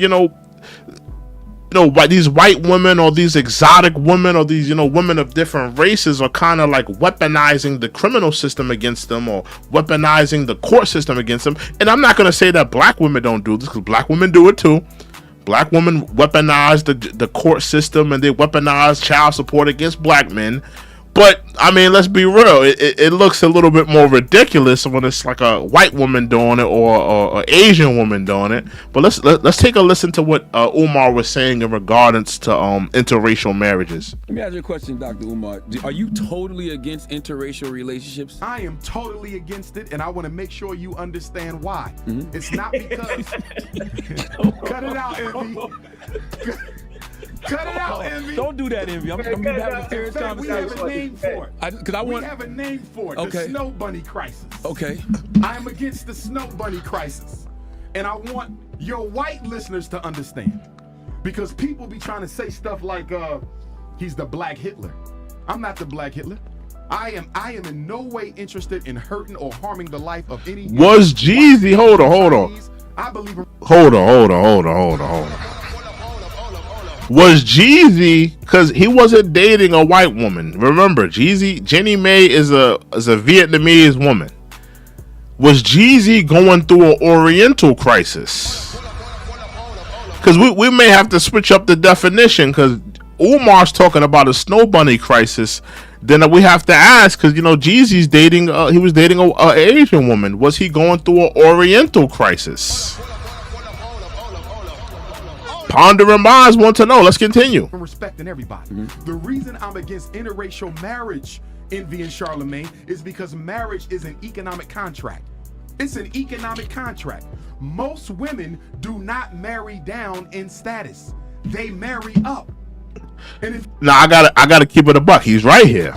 these white women or these exotic women or these women of different races are kind of like weaponizing the criminal system against them or weaponizing the court system against them. And I'm not going to say that black women don't do this, because black women do it too. Black women weaponize the court system, and they weaponize child support against black men. But I mean, let's be real. It looks a little bit more ridiculous when it's like a white woman doing it or an Asian woman doing it. But let's take a listen to what Umar was saying in regards to interracial marriages. Let me ask you a question, Dr. Umar. Are you totally against interracial relationships? I am totally against it, and I want to make sure you understand why. Mm-hmm. It's not because. Cut it out, Envy. Cut it out, Envy. Don't do that, Envy. I'm having a serious conversation. We have a name for it. We have a name for it. Okay. The snow bunny crisis. Okay. I am against the snow bunny crisis. And I want your white listeners to understand. Because people be trying to say stuff like, he's the black Hitler. I'm not the black Hitler. I am in no way interested in hurting or harming the life of any. Was Jeezy? Hold on. I believe. Hold on. Was Jeezy, because he wasn't dating a white woman. Remember, Jeannie Mai is a Vietnamese woman. Was Jeezy going through an Oriental crisis? Because we may have to switch up the definition, because Umar's talking about a snow bunny crisis. Then we have to ask, because Jeezy's dating. He was dating an Asian woman. Was he going through an Oriental crisis? Pondering minds want to know. Let's continue. Respecting everybody. Mm-hmm. The reason I'm against interracial marriage, Envy and Charlemagne, is because marriage is an economic contract. It's an economic contract. Most women do not marry down in status. They marry up. And now I gotta keep it a buck. He's right here.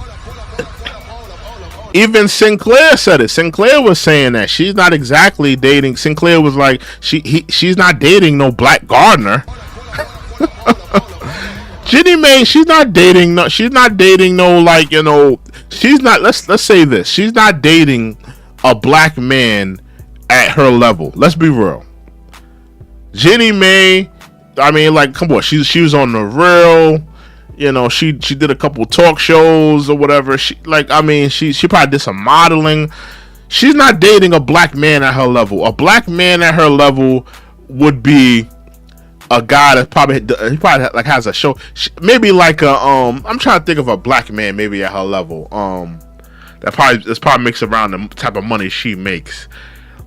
Even Sinclair said it. Sinclair was saying that she's not exactly dating. Sinclair was like, she's not dating no Black Gardner. Jeannie Mai, she's not dating no, like, you know, she's not, let's say this, she's not dating a black man at her level. Let's be real. Jeannie Mai, I mean, like, come on, she was on The Real. You know, she did a couple talk shows or whatever. She probably did some modeling. She's not dating a black man at her level. A black man at her level would be a guy that probably like has a show. Maybe like a I'm trying to think of a black man maybe at her level. That probably makes around the type of money she makes.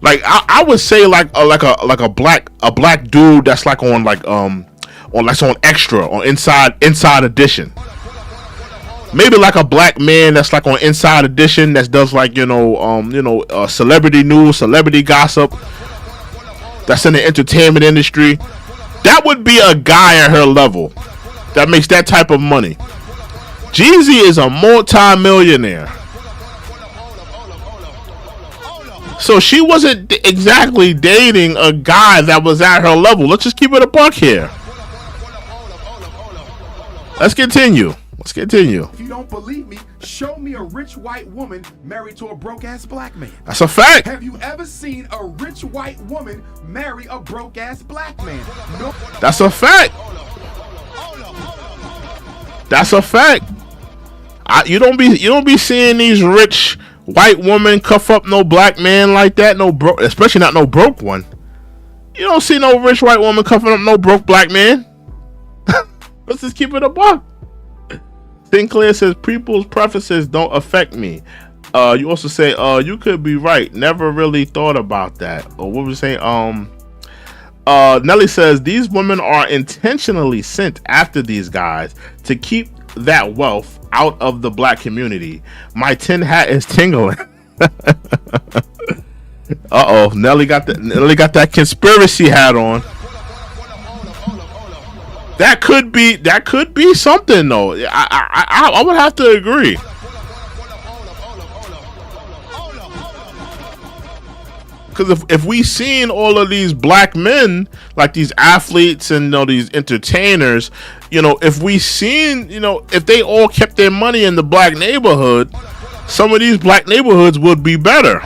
Like I would say like a black dude that's like on like on Extra on Inside Edition. Maybe like a black man that's like on Inside Edition that does like celebrity news, celebrity gossip. That's in the entertainment industry. That would be a guy at her level that makes that type of money. Jeezy is a multi-millionaire. So she wasn't exactly dating a guy that was at her level. Let's just keep it a buck here. Let's continue. If you don't believe me, show me a rich white woman married to a broke ass black man. That's a fact. Have you ever seen a rich white woman marry a broke ass black man? No. That's a fact. That's a fact. You don't be seeing these rich white women cuff up no black man like that. No broke, especially not no broke one. You don't see no rich white woman cuffing up no broke black man. Let's just keep it a buck. Sinclair says people's preferences don't affect me. You also say you could be right. Never really thought about that. Or what was you saying? Nelly says these women are intentionally sent after these guys to keep that wealth out of the black community. My tin hat is tingling. Nelly got that conspiracy hat on. That could be something though. I would have to agree. Because if we seen all of these black men, like these athletes and these entertainers, if we seen, if they all kept their money in the black neighborhood, some of these black neighborhoods would be better.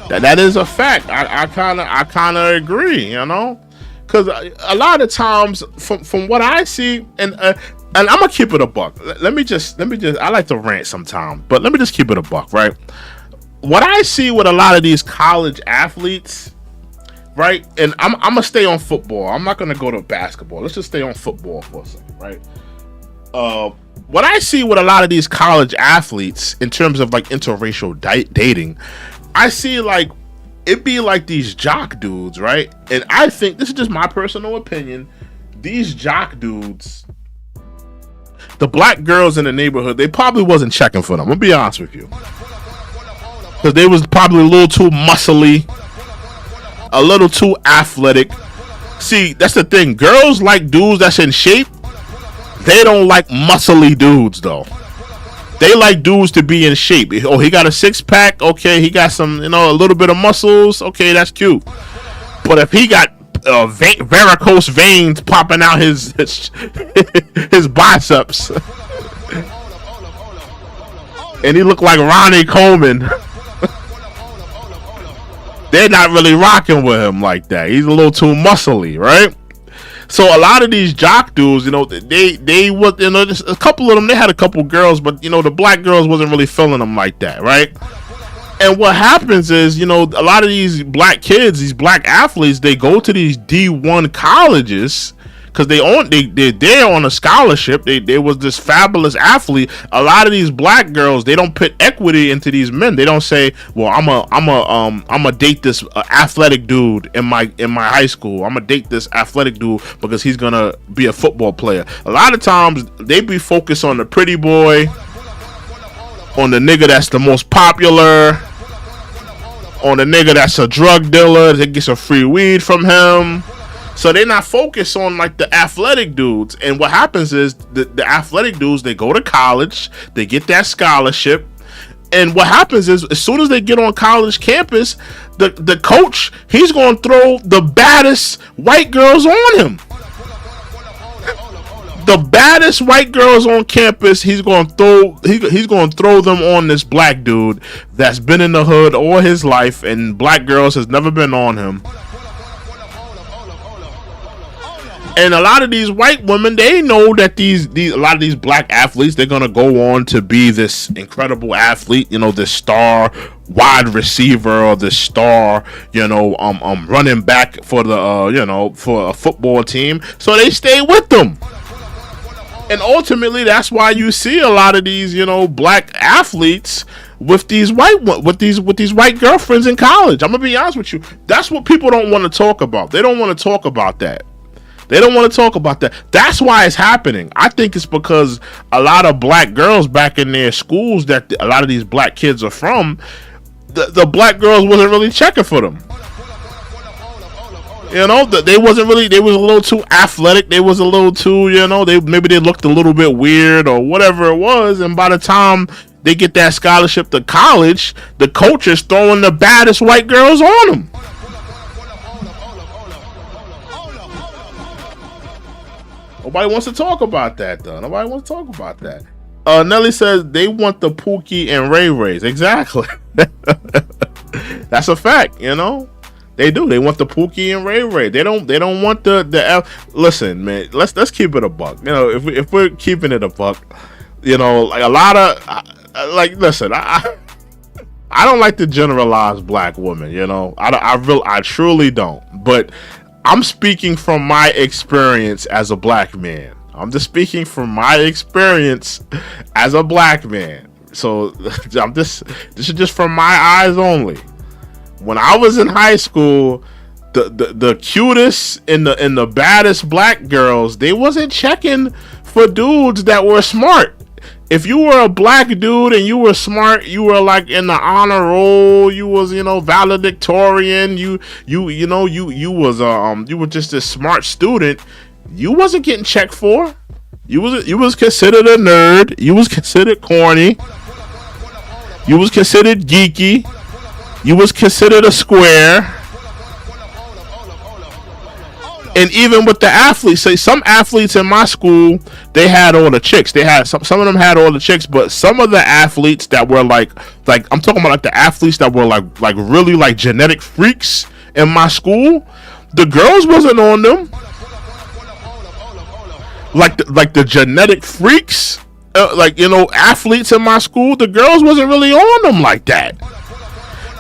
That is a fact. I kind of agree, because a lot of times from what I see, and I'm gonna keep it a buck. Let me just I like to rant sometimes, but let me just keep it a buck, right? What I see with a lot of these college athletes, right? And I'm gonna stay on football. I'm not gonna go to basketball. Let's just stay on football for a second, right? What I see with a lot of these college athletes in terms of like interracial dating, I see like it be like these jock dudes, right? And I think this is just my personal opinion. These jock dudes, the black girls in the neighborhood, they probably wasn't checking for them. I'm gonna be honest with you. Because they was probably a little too muscly, a little too athletic. See, that's the thing. Girls like dudes that's in shape. They don't like muscly dudes, though. They like dudes to be in shape. Oh, he got a six-pack. Okay, he got some, a little bit of muscles. Okay, that's cute. But if he got varicose veins popping out his biceps, and he looked like Ronnie Coleman, they're not really rocking with him like that. He's a little too muscly, right? So a lot of these jock dudes, they was, just a couple of them, they had a couple girls, but the black girls wasn't really feeling them like that, right? And what happens is, a lot of these black kids, these black athletes, they go to these D1 colleges because they're there on a scholarship. They was this fabulous athlete. A lot of these black girls, they don't put equity into these men. They don't say, well, I'm a date this athletic dude in my high school. I'm gonna date this athletic dude because he's gonna be a football player. A lot of times they be focused on the pretty boy, on the nigga that's the most popular, on the nigga that's a drug dealer. They get some free weed from him. So they're not focused on like the athletic dudes. And what happens is the athletic dudes, they go to college, they get that scholarship. And what happens is as soon as they get on college campus, the coach, he's going to throw the baddest white girls on him. The baddest white girls on campus, he's going to throw them on this black dude that's been in the hood all his life, and black girls has never been on him. And a lot of these white women, they know that a lot of these black athletes, they're gonna go on to be this incredible athlete, this star wide receiver or the star, running back for the for a football team. So they stay with them. And ultimately, that's why you see a lot of these, black athletes with these white girlfriends in college. I'm gonna be honest with you. That's what people don't want to talk about. They don't want to talk about that. They don't want to talk about that. That's why it's happening. I think it's because a lot of black girls back in their schools that a lot of these black kids are from, the black girls wasn't really checking for them. They wasn't really, they was a little too athletic. They was a little too, maybe they looked a little bit weird or whatever it was. And by the time they get that scholarship to college, the coach is throwing the baddest white girls on them. Nobody wants to talk about that, though. Nobody wants to talk about that. Nelly says they want the Pookie and Ray Rays. Exactly. That's a fact, They do. They want the Pookie and Ray Ray. They don't want the listen, man. Let's keep it a buck. If we're keeping it a buck, like a lot of listen, I don't like to generalize black women, I truly don't. But I'm speaking from my experience as a black man. I'm just speaking from my experience as a black man. So this is just from my eyes only. When I was in high school, the cutest and the baddest black girls, they wasn't checking for dudes that were smart. If you were a black dude and you were smart, you were like in the honor roll, you was, valedictorian, you were just a smart student, you wasn't getting checked for. You was considered a nerd, you was considered corny, you was considered geeky, you was considered a square. And even with the athletes, say some athletes in my school, they had all the chicks. They had some of them had all the chicks, but some of the athletes that were like I'm talking about like the athletes that were like really like genetic freaks in my school, the girls wasn't on them. Like the genetic freaks, athletes in my school, the girls wasn't really on them like that.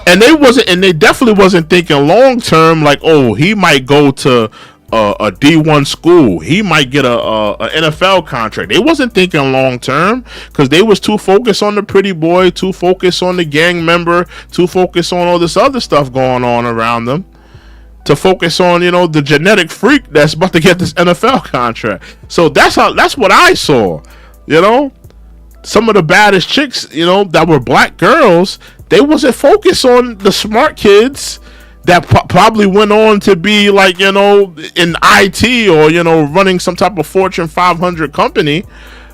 And they definitely wasn't thinking long term, like, oh, he might go to a D1 school, he might get a NFL contract. They wasn't thinking long term because they was too focused on the pretty boy, too focused on the gang member, too focused on all this other stuff going on around them, to focus on the genetic freak that's about to get this NFL contract. So that's what I saw. Some of the baddest chicks, that were black girls, they wasn't focused on the smart kids that probably went on to be like, in IT or, running some type of Fortune 500 company,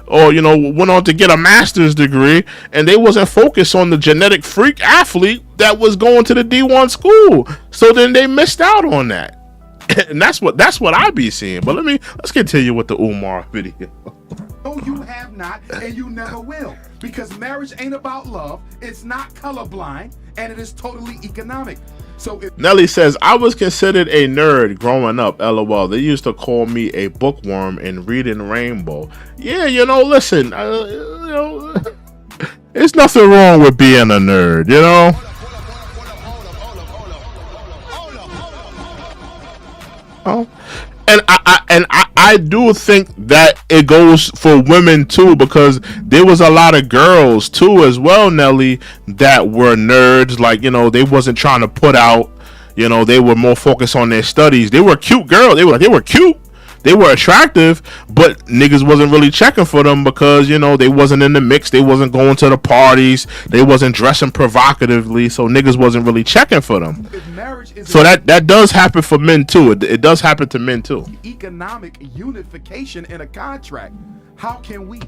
or, went on to get a master's degree, and they wasn't focused on the genetic freak athlete that was going to the D1 school. So then they missed out on that. And that's what I be seeing. But let's continue with the Umar video. No, you have not, and you never will. Because marriage ain't about love, it's not colorblind, and it is totally economic. So Nelly says, I was considered a nerd growing up, LOL. They used to call me a bookworm in Reading Rainbow. Yeah, listen, there's nothing wrong with being a nerd, And I do think that it goes for women too, because there was a lot of girls too as well, Nelly, that were nerds. Like, they wasn't trying to put out, they were more focused on their studies. They were cute girls. They were cute. They were attractive, but niggas wasn't really checking for them because, they wasn't in the mix. They wasn't going to the parties. They wasn't dressing provocatively. So niggas wasn't really checking for them. If marriage So that does happen for men too. It does happen to men too. Economic unification in a contract. How can we,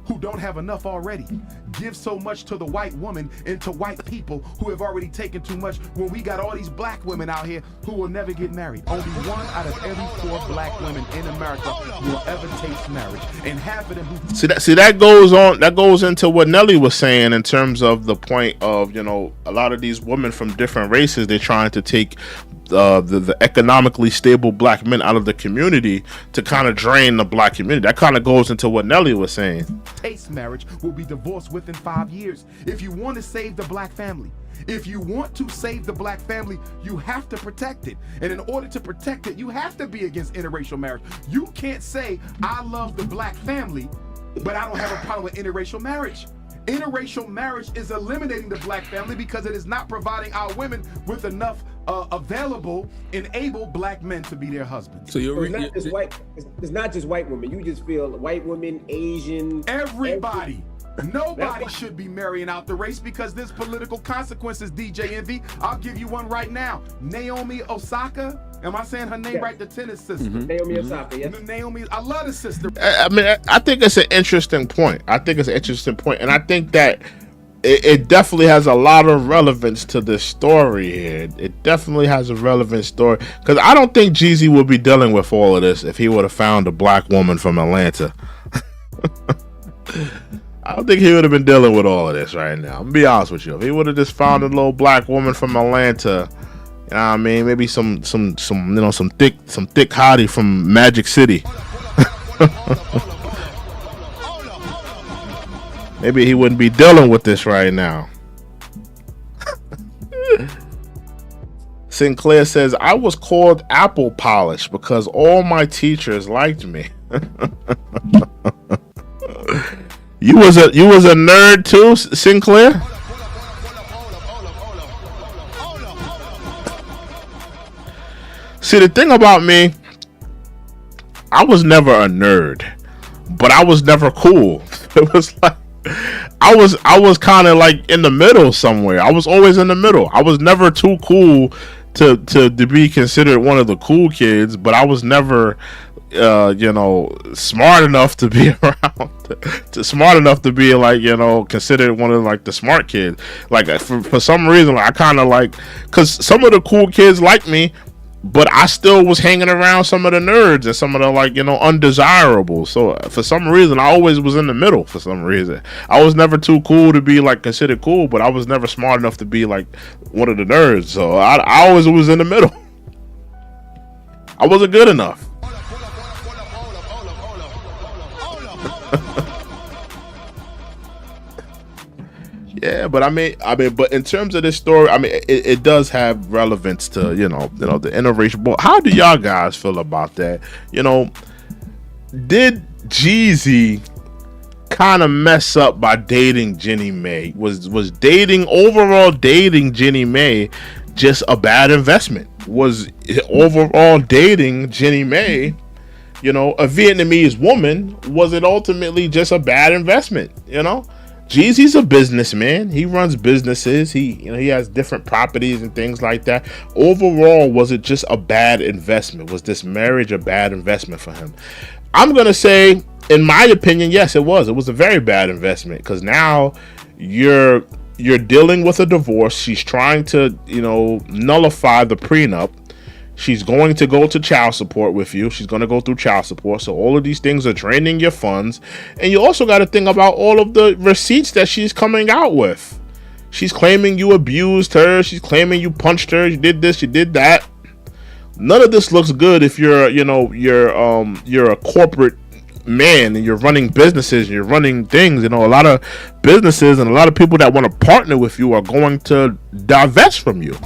who don't have enough already, give so much to the white woman and to white people who have already taken too much, when we got all these black women out here who will never get married? Only 1 out of every 4 black women in America will ever taste marriage, and half of them who see that goes into what Nelly was saying in terms of the point of, you know, a lot of these women from different races, they're trying to take the economically stable black men out of the community to kind of drain the black community. That kind of goes into what Nelly was saying. taste marriage will be divorced within 5 years. If you want to save the black family, you have to protect it. And in order to protect it, you have to be against interracial marriage. You can't say, I love the black family, but I don't have a problem with interracial marriage. Interracial marriage is eliminating the black family because it is not providing our women with enough available and able black men to be their husbands. So it's not just white. It's not just white women. You just feel white women, Asian, everybody. Nobody should be marrying out the race because there's political consequences, DJ Envy. I'll give you one right now. Naomi Osaka. Am I saying her name right? The tennis sister. Naomi Osaka, yes. Naomi, I love the sister. I mean, I think it's an interesting point. And I think that it definitely has a lot of relevance to this story here. It definitely has a relevant story. Because I don't think Jeezy would be dealing with all of this if he would have found a black woman from Atlanta. I don't think he would have been dealing with all of this right now. I'm gonna be honest with you. If he would have just found a little black woman from Atlanta, you know what I mean, maybe some thick hottie from Magic City. Maybe he wouldn't be dealing with this right now. Sinclair says, I was called apple polish because all my teachers liked me. You was a nerd too, Sinclair? See, the thing about me, I was never a nerd, but I was never cool. It was like I was kind of like in the middle somewhere. I was always in the middle. I was never too cool to be considered one of the cool kids, but I was never smart enough to be around, smart enough to be like, considered one of like the smart kids. Like for some reason, I kind of like, cause some of the cool kids like me, but I still was hanging around some of the nerds and some of the like, undesirables. So for some reason, I always was in the middle. For some reason, I was never too cool to be like considered cool, but I was never smart enough to be like one of the nerds. So I always was in the middle. I wasn't good enough. Yeah, but I mean, but in terms of this story, I mean, it does have relevance to the interracial. But how do y'all guys feel about that? Did Jeezy kind of mess up by dating Jeannie Mai? Was overall dating Jeannie Mai just a bad investment? Was overall dating Jeannie Mai, a Vietnamese woman, was it ultimately just a bad investment? Jeezy's a businessman. He runs businesses. He has different properties and things like that. Overall, was it just a bad investment? Was this marriage a bad investment for him? I'm going to say, in my opinion, yes, it was. It was a very bad investment because now you're dealing with a divorce. She's trying to, nullify the prenup. She's going to go to child support with you. She's going to go through child support. So all of these things are draining your funds. And you also got to think about all of the receipts that she's coming out with. She's claiming you abused her. She's claiming you punched her. You did this, you did that. None of this looks good if you're a corporate man and you're running businesses and you're running things. A lot of businesses and a lot of people that want to partner with you are going to divest from you.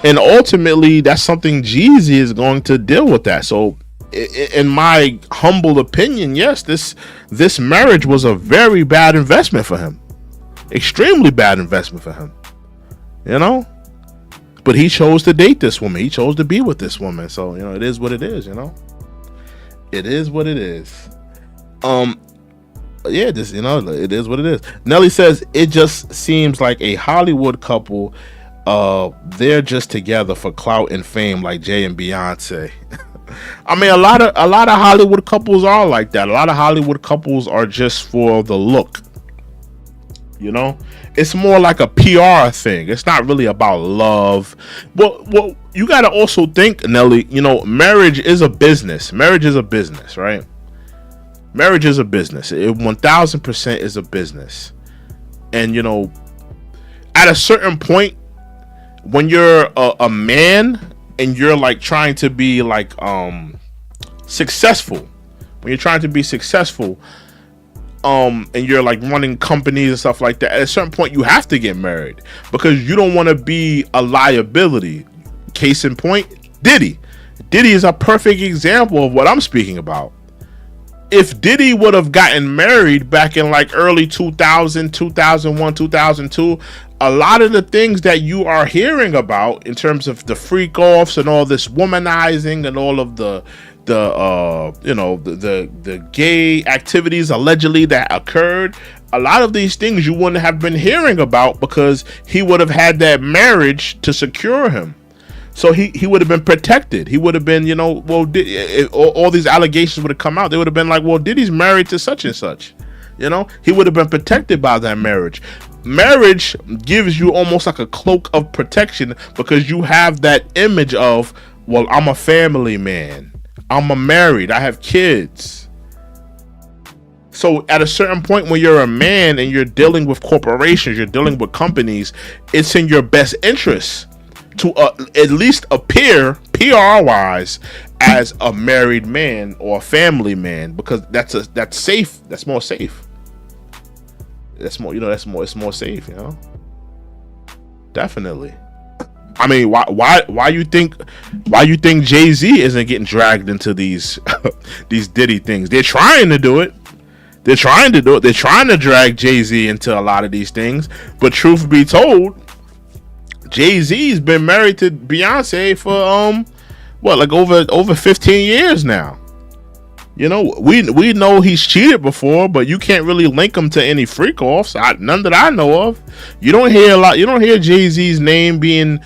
And ultimately, that's something Jeezy is going to deal with that. So, in my humble opinion, yes, this marriage was a very bad investment for him. Extremely bad investment for him. But he chose to date this woman. He chose to be with this woman. So, it is what it is, It is what it is. yeah, this, it is what it is. Nelly says it just seems like a Hollywood couple. They're just together for clout and fame, like Jay and Beyonce. I mean, a lot of Hollywood couples are like that. A lot of Hollywood couples are just for the look. It's more like a PR thing. It's not really about love. Well, you got to also think, Nelly, marriage is a business. Marriage is a business, right? Marriage is a business. It 1000% is a business. And, at a certain point, when you're a man and you're like trying to be like successful, when you're trying to be successful, and you're like running companies and stuff like that, at a certain point you have to get married because you don't want to be a liability. Case in point, Diddy is a perfect example of what I'm speaking about. If Diddy would have gotten married back in like early 2000, 2001, 2002, a lot of the things that you are hearing about in terms of the freak offs and all this womanizing and all of the gay activities allegedly that occurred, a lot of these things you wouldn't have been hearing about because he would have had that marriage to secure him. So he would have been protected. He would have been, all these allegations would have come out. They would have been like, well, Diddy's married to such and such. He would have been protected by that marriage. Marriage gives you almost like a cloak of protection because you have that image of, well, I'm a family man. I'm married. I have kids. So at a certain point when you're a man and you're dealing with corporations, you're dealing with companies, it's in your best interest to at least appear PR-wise as a married man or a family man because that's safe. That's more safe. It's more safe. Definitely. I mean, why you think Jay-Z isn't getting dragged into these these Diddy things? They're trying to do it. They're trying to drag Jay-Z into a lot of these things. But truth be told, Jay-Z's been married to Beyonce for over 15 years now. We know he's cheated before, but you can't really link him to any freak offs. None that I know of. You don't hear Jay-Z's name being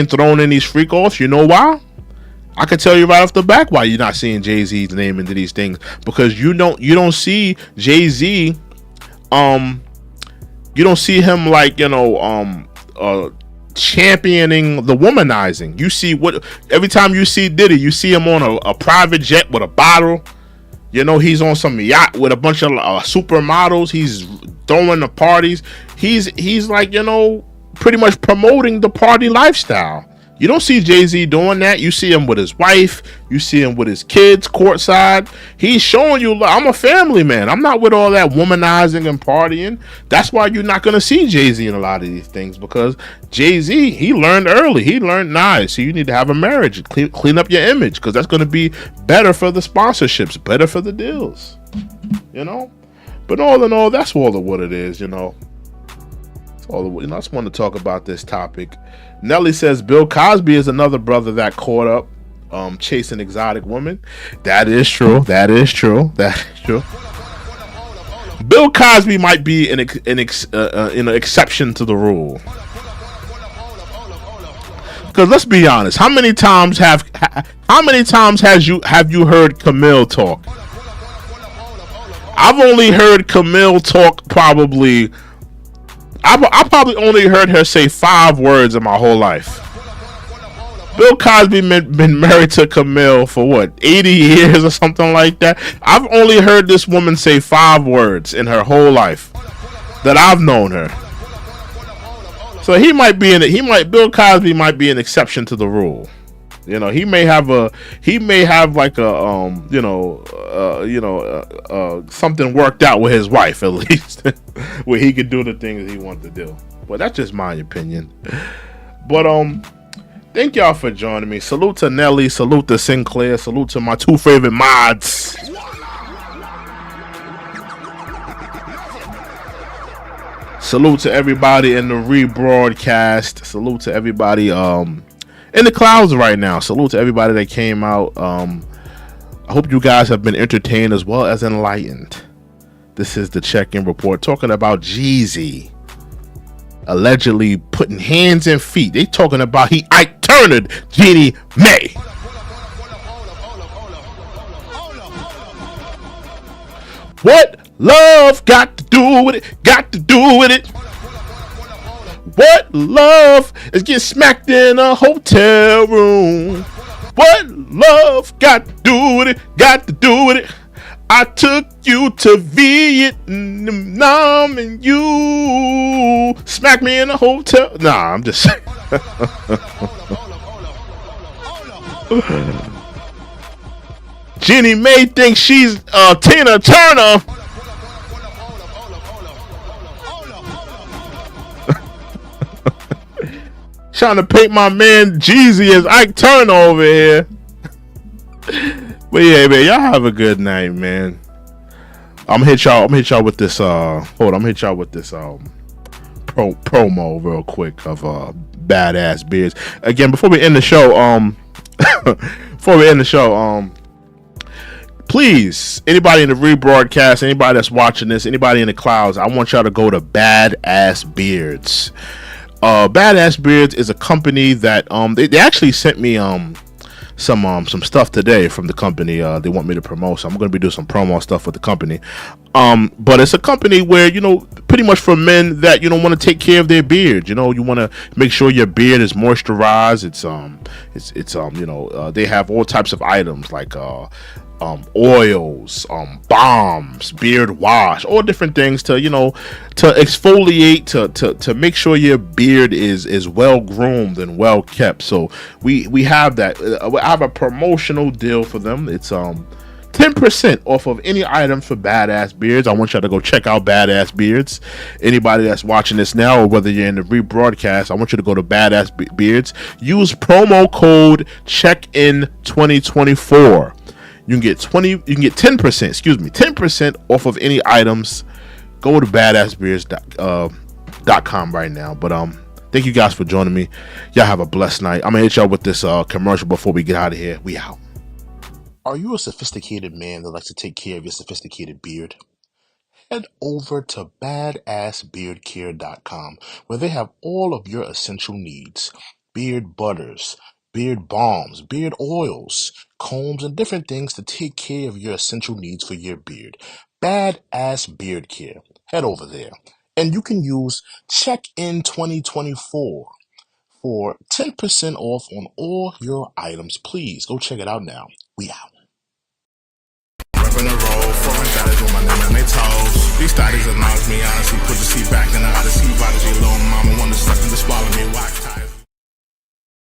thrown in these freak offs. You know why? I can tell you right off the back why you're not seeing Jay-Z's name into these things, because you don't see Jay-Z, you don't see him like championing the womanizing. You see every time you see Diddy, you see him on a private jet with a bottle. He's on some yacht with a bunch of supermodels. He's throwing the parties. He's like, pretty much promoting the party lifestyle. You don't see Jay-Z doing that. You see him with his wife. You see him with his kids courtside. He's showing you, I'm a family man. I'm not with all that womanizing and partying. That's why you're not going to see Jay-Z in a lot of these things, because Jay-Z, he learned early. He learned nice. So you need to have a marriage. Clean up your image, because that's going to be better for the sponsorships, better for the deals. But all in all, that's all of what it is, I just want to talk about this topic. Nelly says Bill Cosby is another brother that caught up chasing exotic women. That is true. Bill Cosby might be an exception to the rule. Because let's be honest, how many times have you heard Camille talk? I've only heard Camille talk probably. I probably only heard her say 5 words in my whole life. Bill Cosby been married to Camille for what, 80 years or something like that. I've only heard this woman say 5 words in her whole life that I've known her. So Bill Cosby might be an exception to the rule. He may have like a something worked out with his wife, at least, where he could do the things he wants to do. But that's just my opinion. But thank y'all for joining me. Salute to Nelly, salute to Sinclair, salute to my 2 favorite mods. Salute to everybody in the rebroadcast. Salute to everybody in the clouds right now. Salute to everybody that came out. I hope you guys have been entertained as well as enlightened. This is the check-in report talking about Jeezy allegedly putting hands and feet. They talking about he Ike Turnered Jeannie Mai. What love got to do with it? Got to do with it. What love is getting smacked in a hotel room? What love got to do with it? Got to do with it. I took you to Vietnam and you smacked me in a hotel. Nah, I'm just Jeannie Mai thinks she's Tina Turner. Trying to paint my man Jeezy as Ike Turner over here. But yeah, man, y'all have a good night, man. I'm gonna hit y'all with this promo real quick of badass beards. Again, before we end the show, please, anybody in the rebroadcast, anybody that's watching this, anybody in the clouds, I want y'all to go to Badass Beards. Badass Beards is a company that they actually sent me some stuff today from the company. They want me to promote, so I'm going to be doing some promo stuff with the company. But it's a company where, pretty much for men that want to take care of their beard. You want to make sure your beard is moisturized. They have all types of items like oils, balms, beard wash, all different things to exfoliate, to make sure your beard is well groomed and well kept. So we have that. I have a promotional deal for them. It's 10% off of any item for Badass Beards. I want y'all to go check out Badass Beards. Anybody that's watching this now, or whether you're in the rebroadcast, I want you to go to Badass Beards. Use promo code CHECKIN2024. You can get 10% off of any items. Go to badassbeards.com right now. But thank you guys for joining me. Y'all have a blessed night. I'm gonna hit y'all with this commercial before we get out of here. We out. Are you a sophisticated man that likes to take care of your sophisticated beard? Head over to badassbeardcare.com, where they have all of your essential needs: beard butters, beard balms, beard oils, combs, and different things to take care of your essential needs for your beard. Badass Beard Care. Head over there. And you can use Check-in 2024 for 10% off on all your items. Please go check it out now. We out.